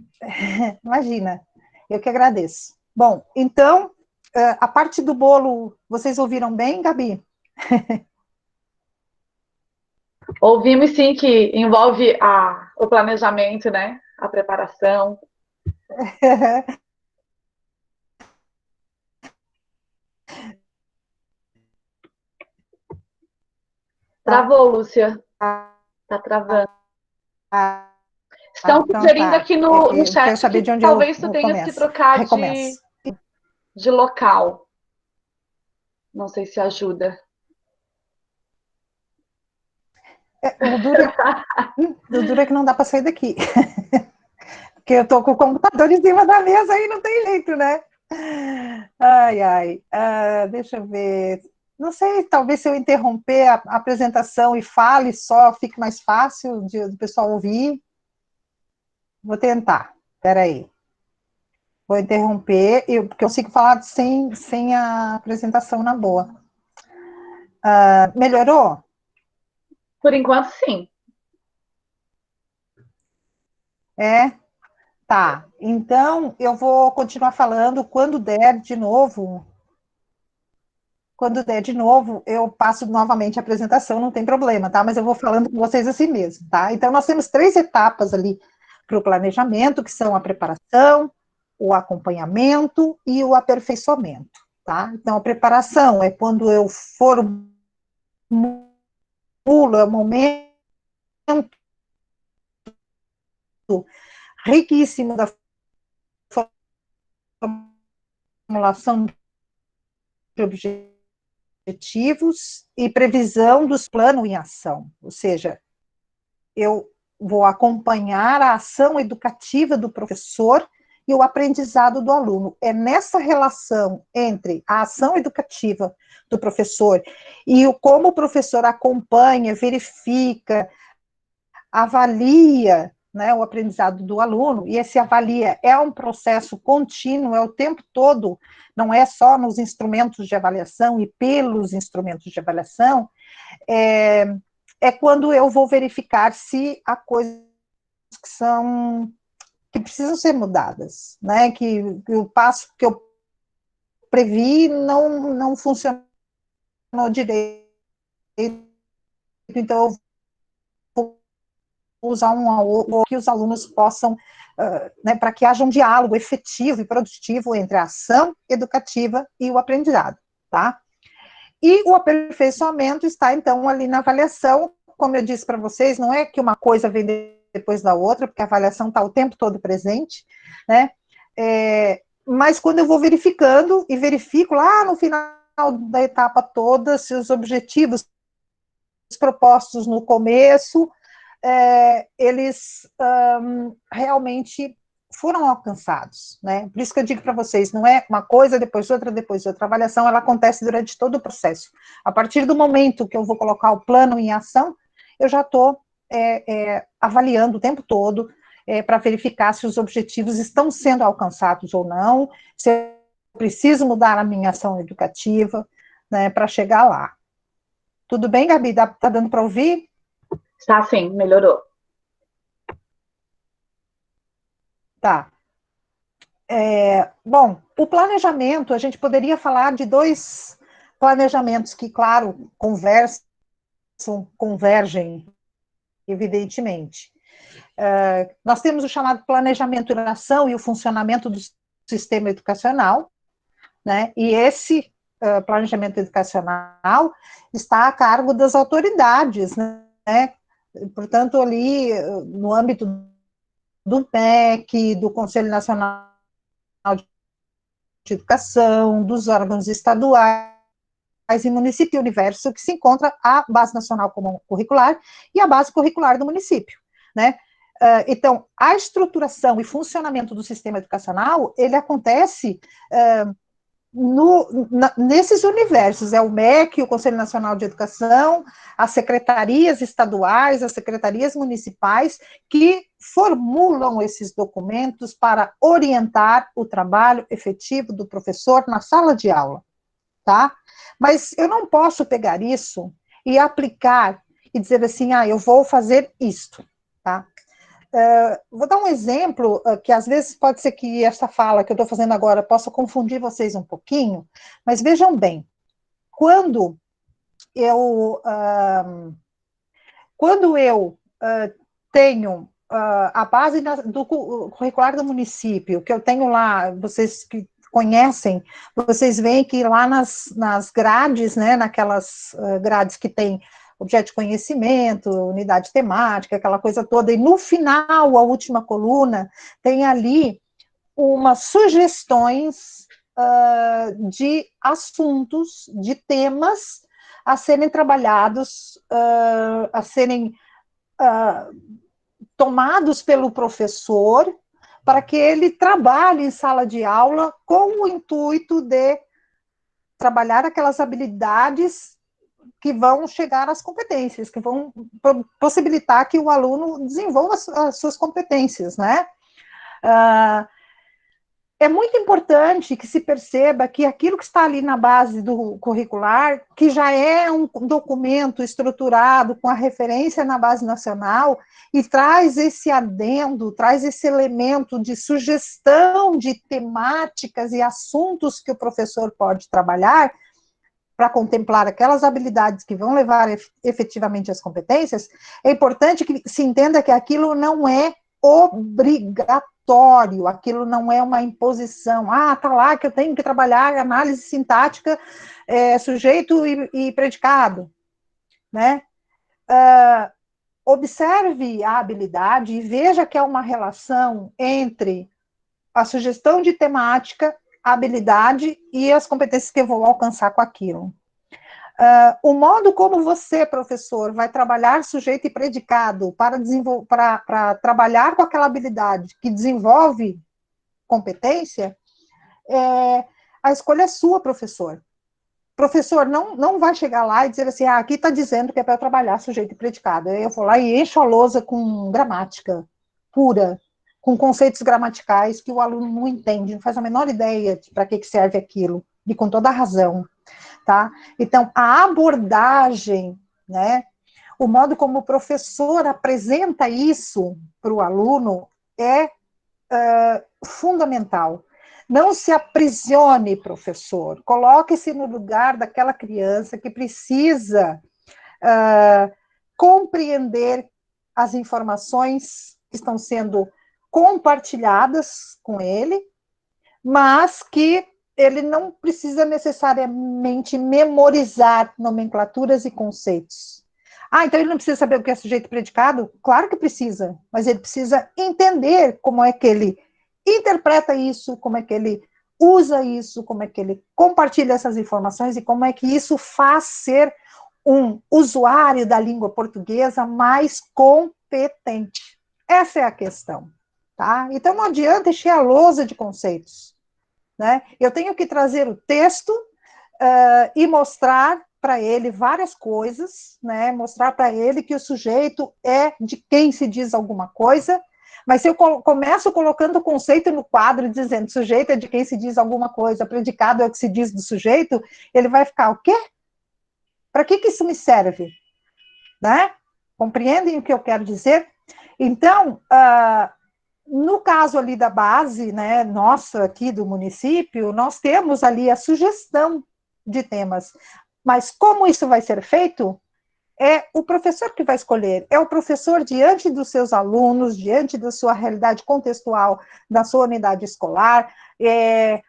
Imagina, eu que agradeço. Bom, então, a parte do bolo, vocês ouviram bem, Gabi? Ouvimos sim que envolve o planejamento, né? A preparação. Travou, Lúcia. Tá travando. Estão Então sugerindo tá. aqui no Eu quero chat saber que de onde eu talvez tu tenhas que começo. trocar Recomeço. de local. Não sei se ajuda. O duro é que não dá para sair daqui. Porque eu tô com o computador em cima da mesa aí, não tem jeito, né? Ai, ai. Deixa eu ver. Não sei, talvez se eu interromper a apresentação e fale só, fique mais fácil do pessoal ouvir. Vou tentar. Espera aí. Vou interromper, porque eu consigo falar sem a apresentação na boa. Melhorou? Por enquanto, sim. É? Tá. Então, eu vou continuar falando quando der de novo. Quando der de novo, eu passo novamente a apresentação, não tem problema, tá? Mas eu vou falando com vocês assim mesmo, tá? Então, nós temos 3 etapas ali para o planejamento, que são a preparação, o acompanhamento e o aperfeiçoamento, tá? Então, a preparação é quando eu formulo, é o momento riquíssimo da formulação de objetivos e previsão dos planos em ação, ou seja, eu vou acompanhar a ação educativa do professor e o aprendizado do aluno. É nessa relação entre a ação educativa do professor e como o professor acompanha, verifica, avalia, né, o aprendizado do aluno, e esse avalia é um processo contínuo, é o tempo todo, não é só nos instrumentos de avaliação e pelos instrumentos de avaliação, é quando eu vou verificar se há coisas que precisam ser mudadas, né? Que o passo que eu previ não funcionou direito, então eu vou usar que os alunos possam, né, para que haja um diálogo efetivo e produtivo entre a ação educativa e o aprendizado, tá? E o aperfeiçoamento está, então, ali na avaliação, como eu disse para vocês, não é que uma coisa vem depois da outra, porque a avaliação está o tempo todo presente, né? Mas quando eu vou verificando, e verifico lá no final da etapa toda, se os objetivos propostos no começo, eles realmente foram alcançados, né? Por isso que eu digo para vocês, não é uma coisa, depois outra, depois outra. A avaliação, ela acontece durante todo o processo. A partir do momento que eu vou colocar o plano em ação, eu já estou avaliando o tempo todo, para verificar se os objetivos estão sendo alcançados ou não, se eu preciso mudar a minha ação educativa, né, para chegar lá. Tudo bem, Gabi? Tá dando para ouvir? Está sim, melhorou. Tá. Bom, o planejamento, a gente poderia falar de 2 planejamentos que, claro, convergem, evidentemente. Nós temos o chamado planejamento de ação e o funcionamento do sistema educacional, né? E esse planejamento educacional está a cargo das autoridades, né? Portanto, ali, no âmbito do MEC, do Conselho Nacional de Educação, dos órgãos estaduais e município universo, que se encontra a Base Nacional Comum Curricular e a Base Curricular do município, né? Então, a estruturação e funcionamento do sistema educacional, ele acontece nesses universos, é o MEC, o Conselho Nacional de Educação, as secretarias estaduais, as secretarias municipais, que formulam esses documentos para orientar o trabalho efetivo do professor na sala de aula, tá? Mas eu não posso pegar isso e aplicar e dizer assim, eu vou fazer isto, tá? Vou dar um exemplo, que às vezes pode ser que essa fala que eu estou fazendo agora possa confundir vocês um pouquinho, mas vejam bem, quando eu tenho a base do curricular do município, que eu tenho lá, vocês que conhecem, vocês veem que lá nas grades, né, naquelas grades que tem objeto de conhecimento, unidade temática, aquela coisa toda, e no final, a última coluna, tem ali umas sugestões de assuntos, de temas a serem trabalhados, a serem tomados pelo professor, para que ele trabalhe em sala de aula com o intuito de trabalhar aquelas habilidades que vão chegar às competências, que vão possibilitar que o aluno desenvolva as suas competências, né? É muito importante que se perceba que aquilo que está ali na base do curricular, que já é um documento estruturado com a referência na base nacional, e traz esse adendo, traz esse elemento de sugestão de temáticas e assuntos que o professor pode trabalhar, para contemplar aquelas habilidades que vão levar efetivamente às competências, é importante que se entenda que aquilo não é obrigatório, aquilo não é uma imposição. Tá lá que eu tenho que trabalhar análise sintática, sujeito e predicado, né? Observe a habilidade e veja que é uma relação entre a sugestão de temática, a habilidade e as competências que eu vou alcançar com aquilo. O modo como você, professor, vai trabalhar sujeito e predicado para trabalhar com aquela habilidade que desenvolve competência, a escolha é sua, professor. Professor não vai chegar lá e dizer assim, aqui está dizendo que é para trabalhar sujeito e predicado. Eu vou lá e encho a lousa com gramática pura, com conceitos gramaticais que o aluno não entende, não faz a menor ideia de para que serve aquilo, e com toda a razão. Tá? Então, a abordagem, né, o modo como o professor apresenta isso para o aluno é fundamental. Não se aprisione, professor. Coloque-se no lugar daquela criança que precisa compreender as informações que estão sendo compartilhadas com ele, mas que ele não precisa necessariamente memorizar nomenclaturas e conceitos. Ah, então ele não precisa saber o que é sujeito e predicado? Claro que precisa, mas ele precisa entender como é que ele interpreta isso, como é que ele usa isso, como é que ele compartilha essas informações e como é que isso faz ser um usuário da língua portuguesa mais competente. Essa é a questão, tá? Então não adianta encher a lousa de conceitos, né? Eu tenho que trazer o texto e mostrar para ele várias coisas, né? Mostrar para ele que o sujeito é de quem se diz alguma coisa, mas se eu começo colocando o conceito no quadro, dizendo sujeito é de quem se diz alguma coisa, predicado é o que se diz do sujeito, ele vai ficar, o quê? Para que isso me serve? Né? Compreendem o que eu quero dizer? Então, no caso ali da base, né, nossa, aqui do município, nós temos ali a sugestão de temas, mas como isso vai ser feito, é o professor que vai escolher, é o professor diante dos seus alunos, diante da sua realidade contextual, da sua unidade escolar, é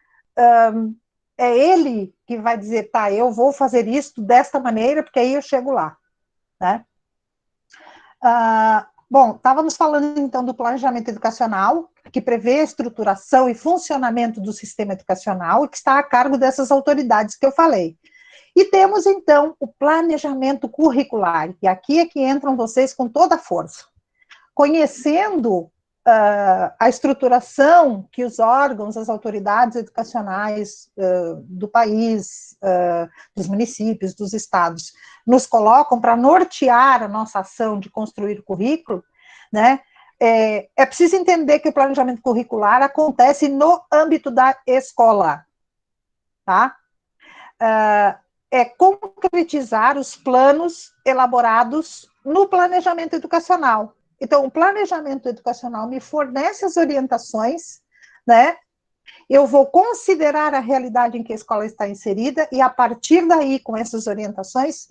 ele que vai dizer, tá, eu vou fazer isso desta maneira, porque aí eu chego lá, né? Bom, estávamos falando então do planejamento educacional, que prevê a estruturação e funcionamento do sistema educacional, e que está a cargo dessas autoridades que eu falei. E temos então o planejamento curricular, e aqui é que entram vocês com toda a força. Conhecendo a estruturação que os órgãos, as autoridades educacionais do país, dos municípios, dos estados, nos colocam para nortear a nossa ação de construir o currículo, né? É preciso entender que o planejamento curricular acontece no âmbito da escola, tá? É concretizar os planos elaborados no planejamento educacional. Então, o planejamento educacional me fornece as orientações, né? Eu vou considerar a realidade em que a escola está inserida e, a partir daí, com essas orientações,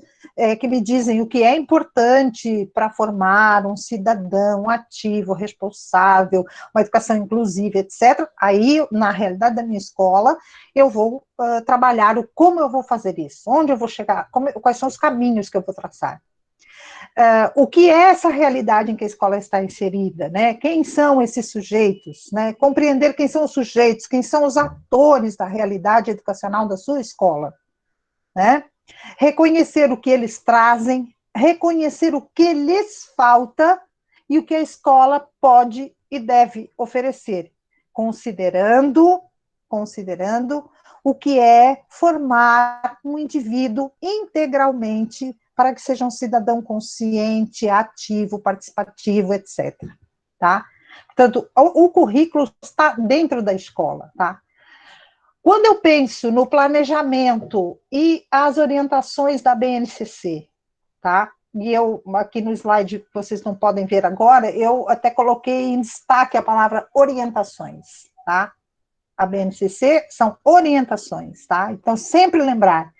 que me dizem o que é importante para formar um cidadão ativo, responsável, uma educação inclusiva, etc., aí, na realidade da minha escola, eu vou trabalhar como eu vou fazer isso, onde eu vou chegar, quais são os caminhos que eu vou traçar. O que é essa realidade em que a escola está inserida, né? Quem são esses sujeitos, né? Compreender quem são os sujeitos, quem são os atores da realidade educacional da sua escola, né? Reconhecer o que eles trazem, reconhecer o que lhes falta e o que a escola pode e deve oferecer, considerando o que é formar um indivíduo integralmente para que seja um cidadão consciente, ativo, participativo, etc. Tá? Portanto, o currículo está dentro da escola, tá? Quando eu penso no planejamento e as orientações da BNCC, tá? E eu, aqui no slide, vocês não podem ver agora, eu até coloquei em destaque a palavra orientações, tá? A BNCC são orientações, tá? Então, sempre lembrar,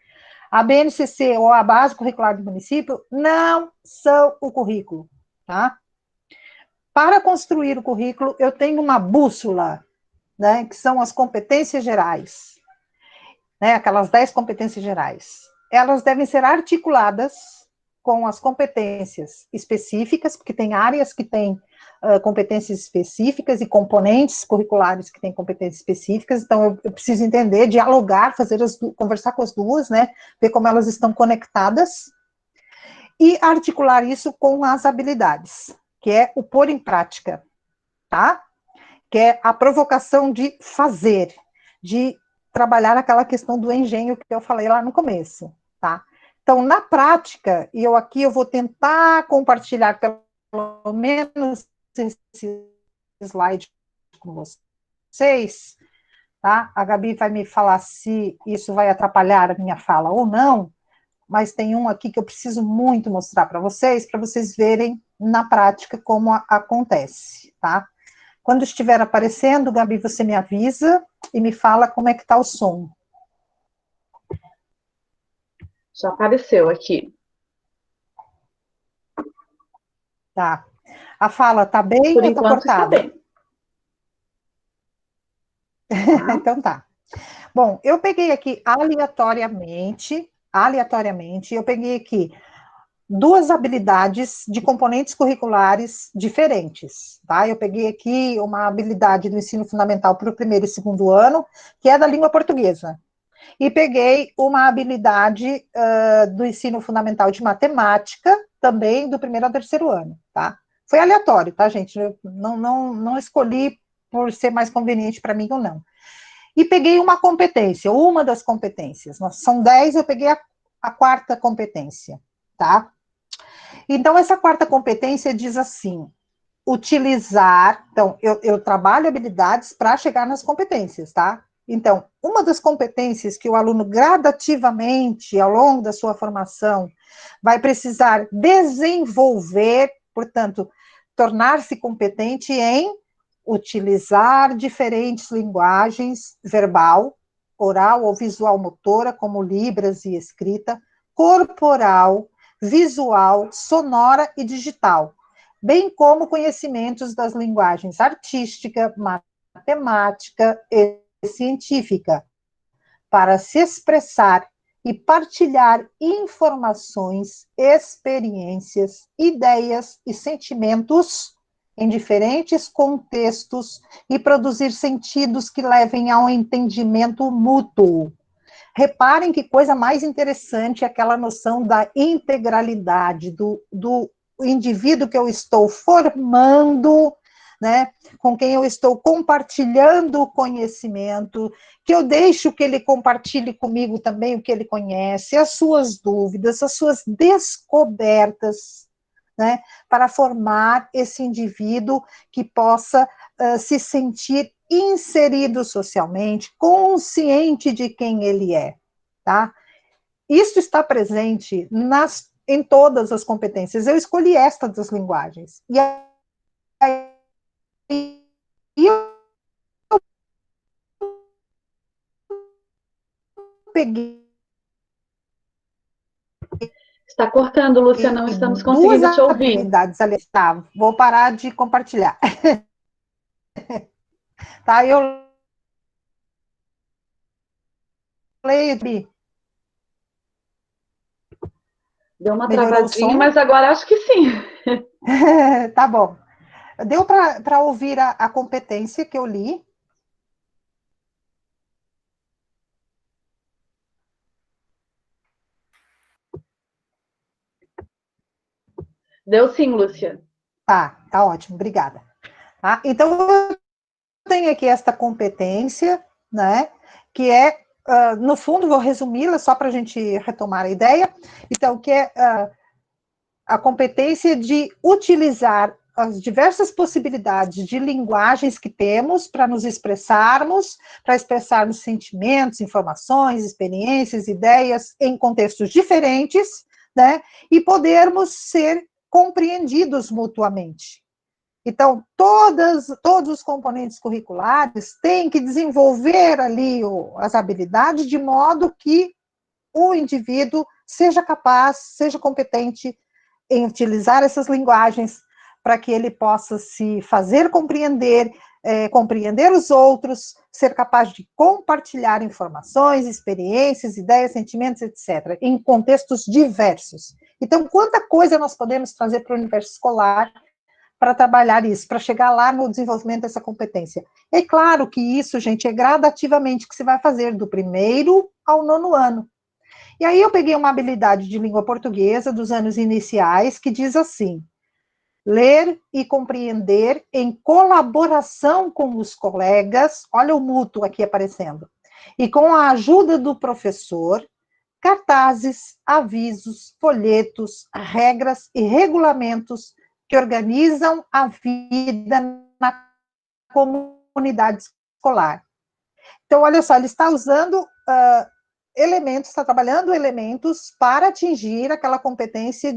a BNCC ou a Base Curricular do Município não são o currículo, tá? Para construir o currículo, eu tenho uma bússola, né, que são as competências gerais, né, aquelas 10 competências gerais. Elas devem ser articuladas com as competências específicas, porque tem áreas que têm competências específicas e componentes curriculares que têm competências específicas, então eu preciso entender, dialogar, conversar com as duas, né, ver como elas estão conectadas, e articular isso com as habilidades, que é o pôr em prática, tá? Que é a provocação de fazer, de trabalhar aquela questão do engenho que eu falei lá no começo, tá? Então, na prática, e eu vou tentar compartilhar pelo menos esse slide com vocês, tá? A Gabi vai me falar se isso vai atrapalhar a minha fala ou não, mas tem um aqui que eu preciso muito mostrar para vocês verem na prática como acontece, tá? Quando estiver aparecendo, Gabi, você me avisa, e me fala como é que está o som. Já apareceu aqui. Tá. A fala tá bem Por ou tá enquanto está cortada? bem. Tá? Então tá. Bom, eu peguei aqui aleatoriamente, eu peguei aqui duas habilidades de componentes curriculares diferentes, tá? Eu peguei aqui uma habilidade do ensino fundamental para o primeiro e segundo ano, que é da língua portuguesa. E peguei uma habilidade do ensino fundamental de matemática, também do primeiro ao terceiro ano, tá? Foi aleatório, tá, gente? Eu não escolhi por ser mais conveniente para mim ou não. E peguei uma das competências. São 10, eu peguei a quarta competência, tá? Então, essa quarta competência diz assim: utilizar. Então, eu trabalho habilidades para chegar nas competências, tá? Então, uma das competências que o aluno gradativamente, ao longo da sua formação, vai precisar desenvolver, portanto, tornar-se competente em utilizar diferentes linguagens verbal, oral ou visual motora, como libras e escrita, corporal, visual, sonora e digital, bem como conhecimentos das linguagens artística, matemática e científica, para se expressar e partilhar informações, experiências, ideias e sentimentos em diferentes contextos e produzir sentidos que levem ao entendimento mútuo. Reparem que coisa mais interessante aquela noção da integralidade, do indivíduo que eu estou formando, né, com quem eu estou compartilhando o conhecimento, que eu deixo que ele compartilhe comigo também o que ele conhece, as suas dúvidas, as suas descobertas, né, para formar esse indivíduo que possa se sentir inserido socialmente, consciente de quem ele é, tá? Isso está presente em todas as competências. Eu escolhi esta das linguagens. E aí eu peguei Está cortando, Lúcia, não estamos duas conseguindo te ouvir. habilidades ali. Tá, vou parar de compartilhar. Tá, eu leio. Deu uma Melhorou o travadinha, som? mas agora acho que sim. Tá bom. Deu para ouvir a competência que eu li? Deu sim, Lúcia. Tá ótimo, obrigada. Tá? Então, eu tenho aqui esta competência, né, que é, no fundo, vou resumi-la só para a gente retomar a ideia, então, que é a competência de utilizar as diversas possibilidades de linguagens que temos para nos expressarmos, para expressarmos sentimentos, informações, experiências, ideias em contextos diferentes, né, e podermos ser compreendidos mutuamente. Então, todos os componentes curriculares têm que desenvolver ali as habilidades de modo que o indivíduo seja capaz, seja competente em utilizar essas linguagens para que ele possa se fazer compreender, compreender os outros, ser capaz de compartilhar informações, experiências, ideias, sentimentos, etc., em contextos diversos. Então, quanta coisa nós podemos trazer para o universo escolar para trabalhar isso, para chegar lá no desenvolvimento dessa competência. É claro que isso, gente, é gradativamente que se vai fazer do primeiro ao nono ano. E aí eu peguei uma habilidade de língua portuguesa dos anos iniciais que diz assim: ler e compreender em colaboração com os colegas, olha o mútuo aqui aparecendo, e com a ajuda do professor, cartazes, avisos, folhetos, regras e regulamentos que organizam a vida na comunidade escolar. Então, olha só, ele está usando elementos, está trabalhando elementos para atingir aquela competência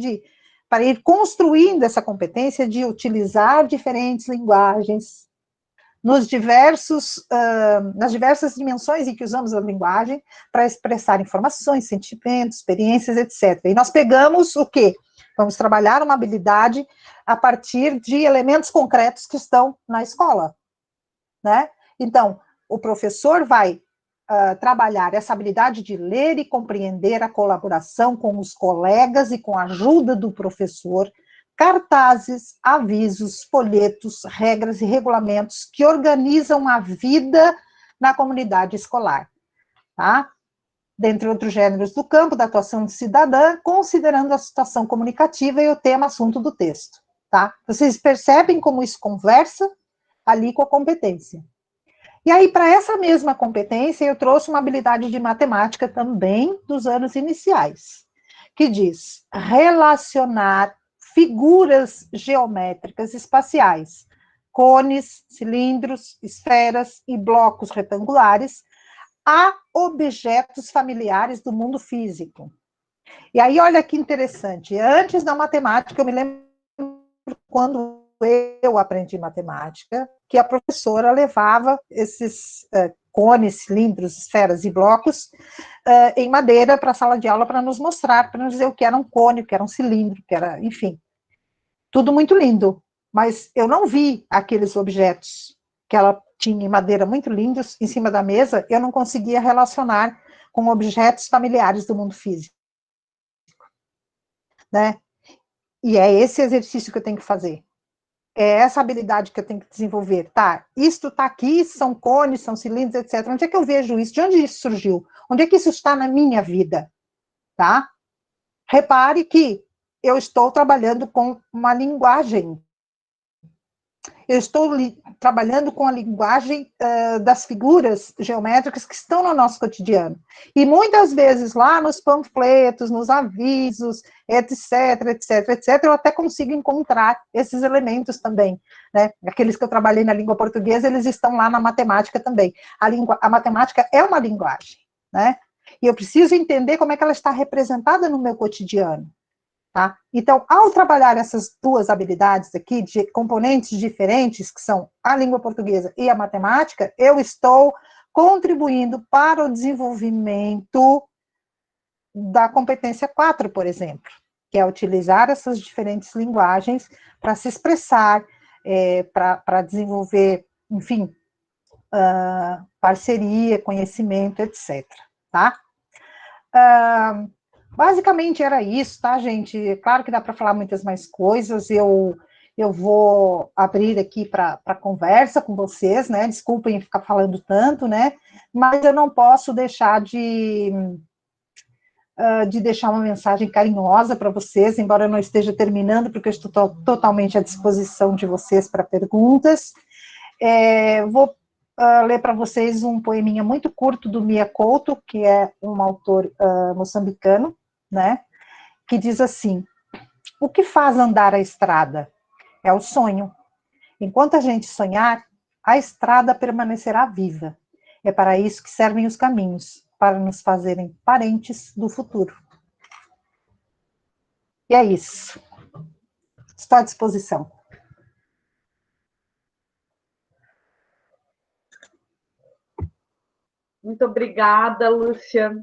para ir construindo essa competência de utilizar diferentes linguagens, nas diversas dimensões em que usamos a linguagem para expressar informações, sentimentos, experiências, etc. E nós pegamos o quê? Vamos trabalhar uma habilidade a partir de elementos concretos que estão na escola, né? Então, o professor vai trabalhar essa habilidade de ler e compreender a colaboração com os colegas e com a ajuda do professor, cartazes, avisos, folhetos, regras e regulamentos que organizam a vida na comunidade escolar, tá? Dentre outros gêneros do campo da atuação cidadã, considerando a situação comunicativa e o tema assunto do texto, tá? Vocês percebem como isso conversa ali com a competência. E aí, para essa mesma competência, eu trouxe uma habilidade de matemática também dos anos iniciais, que diz relacionar figuras geométricas espaciais, cones, cilindros, esferas e blocos retangulares, a objetos familiares do mundo físico. E aí, olha que interessante, antes da matemática, eu me lembro quando eu aprendi matemática, que a professora levava esses cones, cilindros, esferas e blocos em madeira para a sala de aula para nos mostrar, para nos dizer o que era um cone, o que era um cilindro, o que era, enfim, tudo muito lindo, mas eu não vi aqueles objetos que ela tinha em madeira muito lindos em cima da mesa, eu não conseguia relacionar com objetos familiares do mundo físico, né? E é esse exercício que eu tenho que fazer. É essa habilidade que eu tenho que desenvolver. Tá, isto está aqui, são cones, são cilindros, etc. Onde é que eu vejo isso? De onde isso surgiu? Onde é que isso está na minha vida? Tá? Repare que eu estou trabalhando com uma linguagem. Eu estou trabalhando com a linguagem das figuras geométricas que estão no nosso cotidiano. E muitas vezes lá nos panfletos, nos avisos, etc, etc, etc, eu até consigo encontrar esses elementos também, né? Aqueles que eu trabalhei na língua portuguesa, eles estão lá na matemática também. A matemática é uma linguagem, né? E eu preciso entender como é que ela está representada no meu cotidiano. Tá? Então, ao trabalhar essas duas habilidades aqui, de componentes diferentes, que são a língua portuguesa e a matemática, eu estou contribuindo para o desenvolvimento da competência 4, por exemplo, que é utilizar essas diferentes linguagens para se expressar, para desenvolver, enfim, parceria, conhecimento, etc. Tá? Basicamente era isso, tá, gente? Claro que dá para falar muitas mais coisas, eu vou abrir aqui para conversa com vocês, né? Desculpem ficar falando tanto, né? Mas eu não posso deixar de deixar uma mensagem carinhosa para vocês, embora eu não esteja terminando, porque eu estou totalmente à disposição de vocês para perguntas. Vou ler para vocês um poeminha muito curto do Mia Couto, que é um autor moçambicano, né, que diz assim: o que faz andar a estrada? É o sonho. Enquanto a gente sonhar, a estrada permanecerá viva. É para isso que servem os caminhos, para nos fazerem parentes do futuro. E é isso. Estou à disposição. Muito obrigada, Lúcia,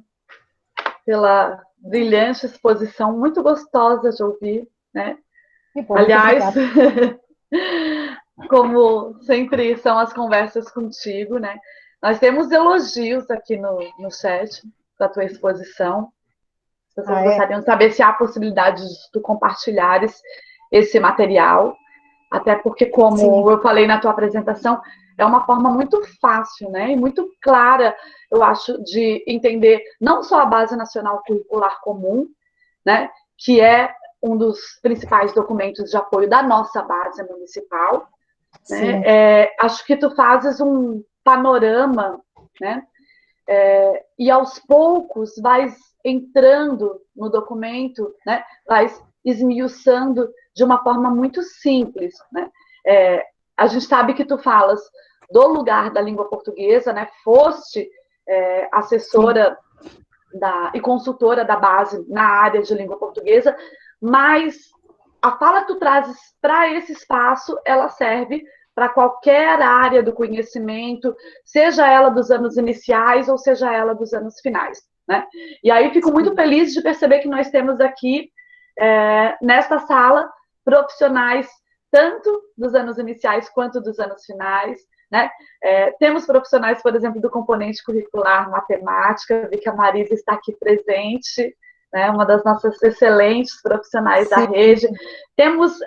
pela brilhante exposição, muito gostosa de ouvir, né? Bom, aliás, como sempre são as conversas contigo, né? Nós temos elogios aqui no chat da tua exposição. As pessoas gostariam de saber se há possibilidade de tu compartilhares esse material, até porque, como Sim. eu falei na tua apresentação, é uma forma muito fácil, né, e muito clara, eu acho, de entender não só a Base Nacional Curricular Comum, né, que é um dos principais documentos de apoio da nossa base municipal, né, acho que tu fazes um panorama, né, e aos poucos vais entrando no documento, né, vais esmiuçando de uma forma muito simples, né? A gente sabe que tu falas do lugar da língua portuguesa, né? Foste assessora e consultora da base na área de língua portuguesa, mas a fala que tu trazes para esse espaço, ela serve para qualquer área do conhecimento, seja ela dos anos iniciais ou seja ela dos anos finais, né? E aí fico muito feliz de perceber que nós temos aqui, nesta sala, profissionais tanto dos anos iniciais quanto dos anos finais, né? Temos profissionais, por exemplo, do componente curricular matemática, vi que a Marisa está aqui presente, né? Uma das nossas excelentes profissionais da rede. Temos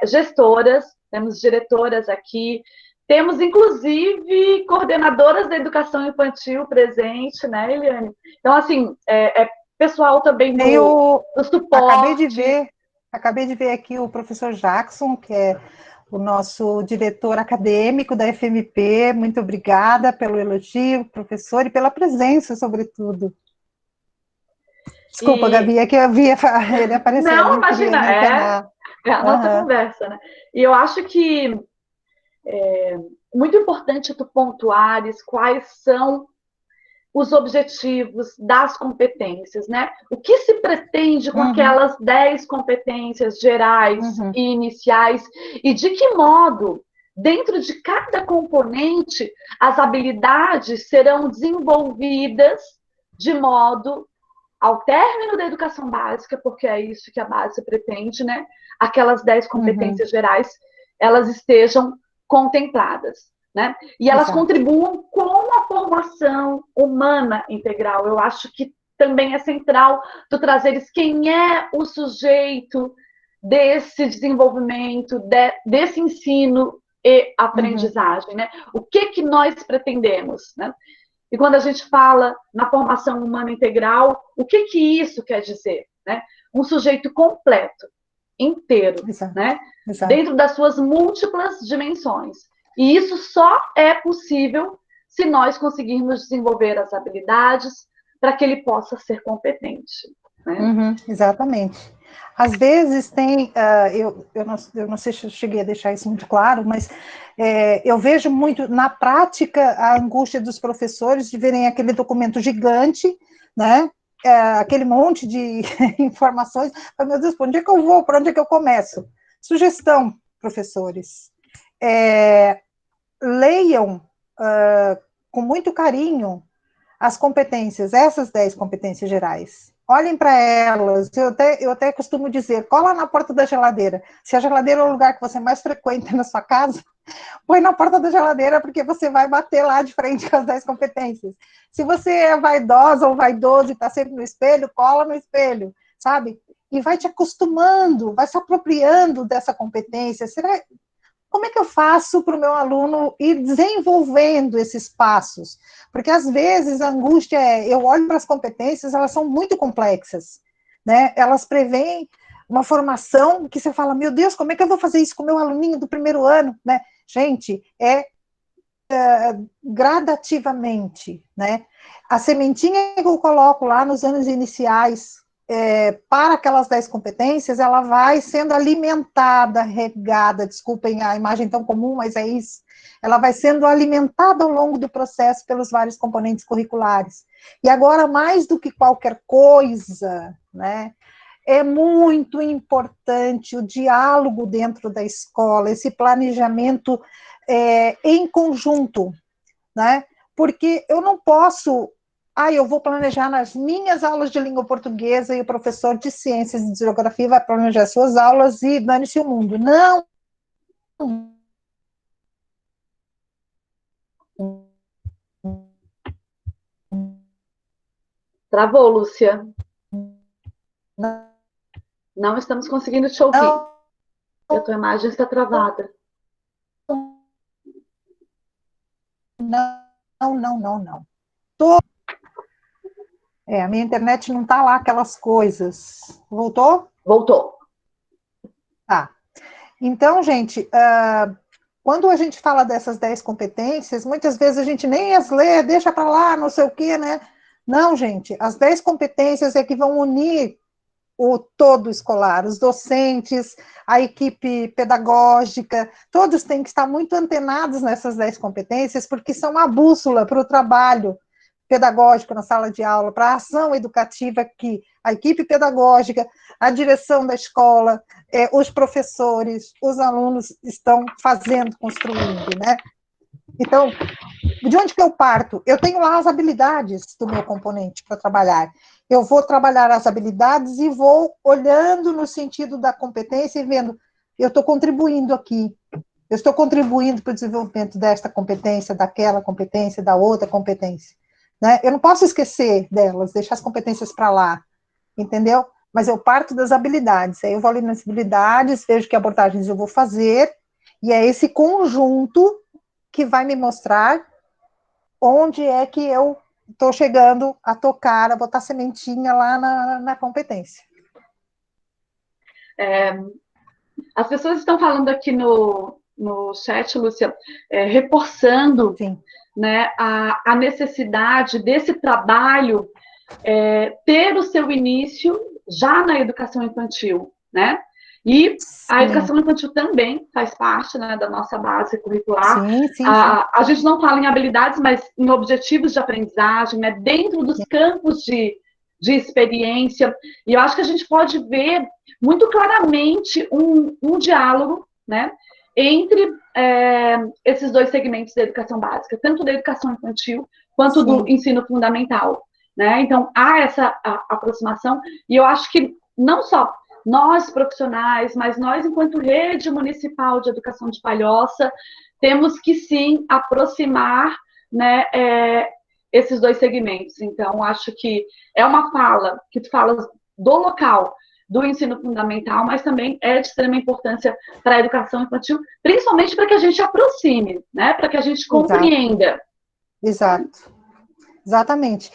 gestoras, temos diretoras aqui, temos, inclusive, coordenadoras da educação infantil presente, né, Eliane? Então, assim, pessoal também do suporte. Acabei de ver aqui o professor Jackson, que é o nosso diretor acadêmico da FMP. Muito obrigada pelo elogio, professor, e pela presença, sobretudo. Desculpa, Gabi, é que eu vi ele aparecer Não, ali, imagina, é a nossa conversa, né? E eu acho que muito importante tu pontuares quais são os objetivos das competências, né? O que se pretende com aquelas 10 competências gerais e iniciais, e de que modo, dentro de cada componente, as habilidades serão desenvolvidas de modo ao término da educação básica, porque é isso que a base pretende, né? Aquelas 10 competências gerais, elas estejam contempladas, né? E elas contribuam com a formação humana integral. Eu acho que também é central tu trazeres quem é o sujeito desse desenvolvimento, desse ensino e aprendizagem, né? O que nós pretendemos, né? E quando a gente fala na formação humana integral, o que isso quer dizer, né? Um sujeito completo, inteiro, né? Dentro das suas múltiplas dimensões. E isso só é possível se nós conseguirmos desenvolver as habilidades para que ele possa ser competente. Né? Exatamente. Às vezes tem, eu não sei se eu cheguei a deixar isso muito claro, mas eu vejo muito na prática a angústia dos professores de verem aquele documento gigante, né? Aquele monte de informações. Meu Deus, para onde é que eu vou? Para onde é que eu começo? Sugestão, professores. Leiam com muito carinho as competências, essas 10 competências gerais. Olhem para elas. Eu até costumo dizer, cola na porta da geladeira. Se a geladeira é o lugar que você mais frequenta na sua casa, põe na porta da geladeira, porque você vai bater lá de frente com as 10 competências. Se você é vaidosa ou vaidoso e está sempre no espelho, cola no espelho, sabe? E vai te acostumando, vai se apropriando dessa competência. Como é que eu faço para o meu aluno ir desenvolvendo esses passos? Porque, às vezes, a angústia eu olho para as competências, elas são muito complexas, né? Elas prevêem uma formação que você fala, meu Deus, como é que eu vou fazer isso com o meu aluninho do primeiro ano, né? Gente, gradativamente, né? A sementinha que eu coloco lá nos anos iniciais, para aquelas 10 competências, ela vai sendo alimentada, regada, desculpem a imagem tão comum, mas é isso, ela vai sendo alimentada ao longo do processo pelos vários componentes curriculares. E agora, mais do que qualquer coisa, né, é muito importante o diálogo dentro da escola, esse planejamento em conjunto, né, porque eu não posso eu vou planejar nas minhas aulas de língua portuguesa e o professor de ciências e de geografia vai planejar suas aulas e dane-se o mundo. Não! Travou, Lúcia. Não estamos conseguindo te ouvir. A tua imagem está travada. Não. A minha internet não está lá aquelas coisas. Voltou? Voltou. Tá. Então, gente, quando a gente fala dessas 10 competências, muitas vezes a gente nem as lê, deixa para lá, não sei o quê, né? Não, gente, as 10 competências é que vão unir o todo escolar, os docentes, a equipe pedagógica, todos têm que estar muito antenados nessas 10 competências, porque são a bússola para o trabalho pedagógico na sala de aula, para a ação educativa que a equipe pedagógica, a direção da escola, os professores, os alunos estão fazendo, construindo, né? Então, de onde que eu parto? Eu tenho lá as habilidades do meu componente para trabalhar. Eu vou trabalhar as habilidades e vou olhando no sentido da competência e vendo, eu estou contribuindo aqui, eu estou contribuindo para o desenvolvimento desta competência, daquela competência, da outra competência. Né? Eu não posso esquecer delas, deixar as competências para lá, entendeu? Mas eu parto das habilidades, aí eu vou ali nas habilidades, vejo que abordagens eu vou fazer, e é esse conjunto que vai me mostrar onde é que eu estou chegando a tocar, a botar sementinha lá na competência. As pessoas estão falando aqui no chat, Lúcia, reforçando, né, a necessidade desse trabalho ter o seu início já na educação infantil, né? E a educação infantil também faz parte, né, da nossa base curricular. Sim. A gente não fala em habilidades, mas em objetivos de aprendizagem, né, dentro dos campos de experiência. E eu acho que a gente pode ver muito claramente um diálogo, né, entre esses dois segmentos da educação básica, tanto da educação infantil quanto do ensino fundamental. Né? Então, há essa aproximação, e eu acho que não só nós profissionais, mas nós, enquanto rede municipal de educação de Palhoça, temos que, sim, aproximar, né, esses dois segmentos. Então, acho que é uma fala que tu falas do local, do ensino fundamental, mas também é de extrema importância para a educação infantil, principalmente para que a gente aproxime, né, para que a gente compreenda. Exato. Exatamente.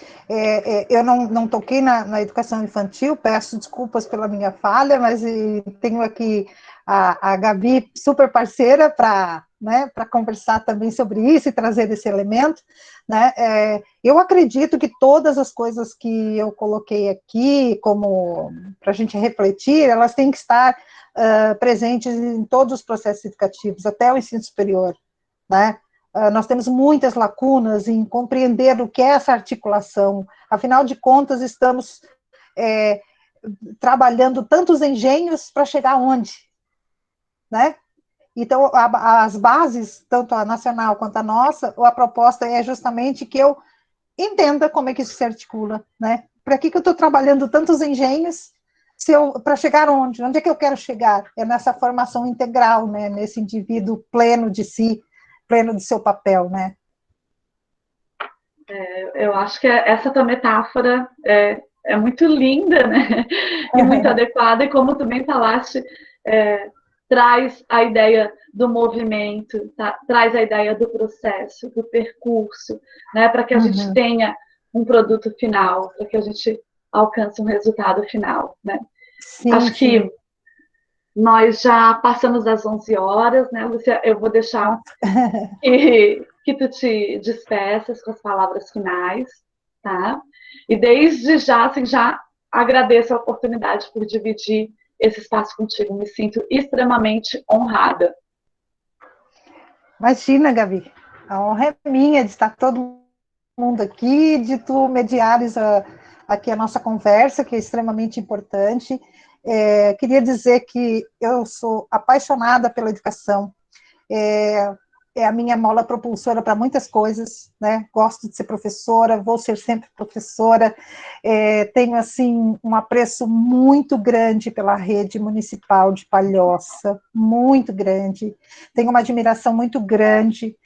Eu não toquei na educação infantil, peço desculpas pela minha falha, mas tenho aqui a Gabi, super parceira, para conversar também sobre isso e trazer esse elemento. Né? Eu acredito que todas as coisas que eu coloquei aqui, como para a gente refletir, elas têm que estar presentes em todos os processos educativos, até o ensino superior, né? Nós temos muitas lacunas em compreender o que é essa articulação, afinal de contas, estamos trabalhando tantos engenhos para chegar onde, né? Então, as bases, tanto a nacional quanto a nossa, a proposta é justamente que eu entenda como é que isso se articula, né? Para que eu estou trabalhando tantos engenhos, para chegar onde? Onde é que eu quero chegar? É nessa formação integral, né? Nesse indivíduo pleno de si, pleno do seu papel, né? Eu acho que essa tua metáfora é muito linda, né? E muito adequada, e como tu bem falaste, traz a ideia do movimento, traz a ideia do processo, do percurso, né? Para que a gente tenha um produto final, para que a gente alcance um resultado final, né? Sim, acho que nós já passamos das 11 horas, né, Lúcia? Eu vou deixar que tu te despeças com as palavras finais, tá? E desde já, assim, já agradeço a oportunidade por dividir esse espaço contigo. Me sinto extremamente honrada. Imagina, Gabi. A honra é minha de estar todo mundo aqui, de tu mediares aqui a nossa conversa, que é extremamente importante. Queria dizer que eu sou apaixonada pela educação, é a minha mola propulsora para muitas coisas, né? Gosto de ser professora, vou ser sempre professora, tenho, assim, um apreço muito grande pela rede municipal de Palhoça, muito grande, tenho uma admiração muito grande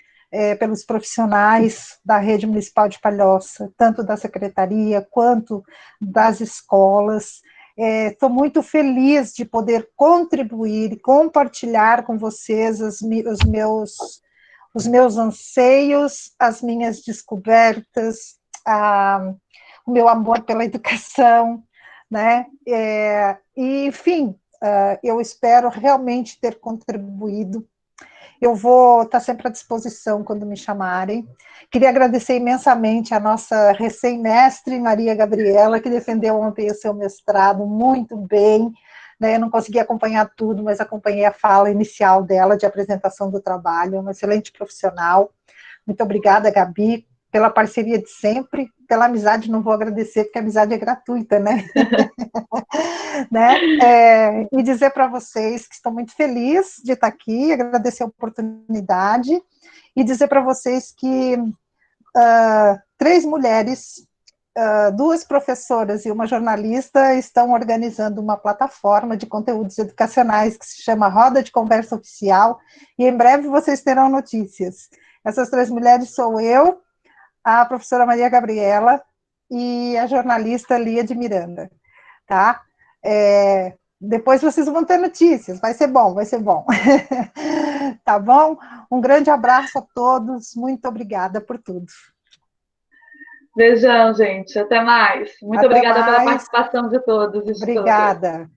pelos profissionais da rede municipal de Palhoça, tanto da secretaria quanto das escolas. Estou muito feliz de poder contribuir e compartilhar com vocês os meus anseios, as minhas descobertas, o meu amor pela educação, né? E, enfim, eu espero realmente ter contribuído. Eu vou estar sempre à disposição quando me chamarem. Queria agradecer imensamente a nossa recém-mestre, Maria Gabriela, que defendeu ontem o seu mestrado muito bem, né? Eu não consegui acompanhar tudo, mas acompanhei a fala inicial dela de apresentação do trabalho, uma excelente profissional. Muito obrigada, Gabi. pela parceria de sempre, pela amizade não vou agradecer, porque a amizade é gratuita, né? Né? E dizer para vocês que estou muito feliz de estar aqui, agradecer a oportunidade, e dizer para vocês que 3 mulheres, 2 professoras e uma jornalista estão organizando uma plataforma de conteúdos educacionais que se chama Roda de Conversa Oficial, e em breve vocês terão notícias. Essas 3 mulheres sou eu, a professora Maria Gabriela e a jornalista Lia de Miranda, tá? Depois vocês vão ter notícias, vai ser bom, vai ser bom. Tá bom? Um grande abraço a todos, muito obrigada por tudo. Beijão, gente. Até mais. Muito Até obrigada pela mais. participação de todos e de todas. Obrigada.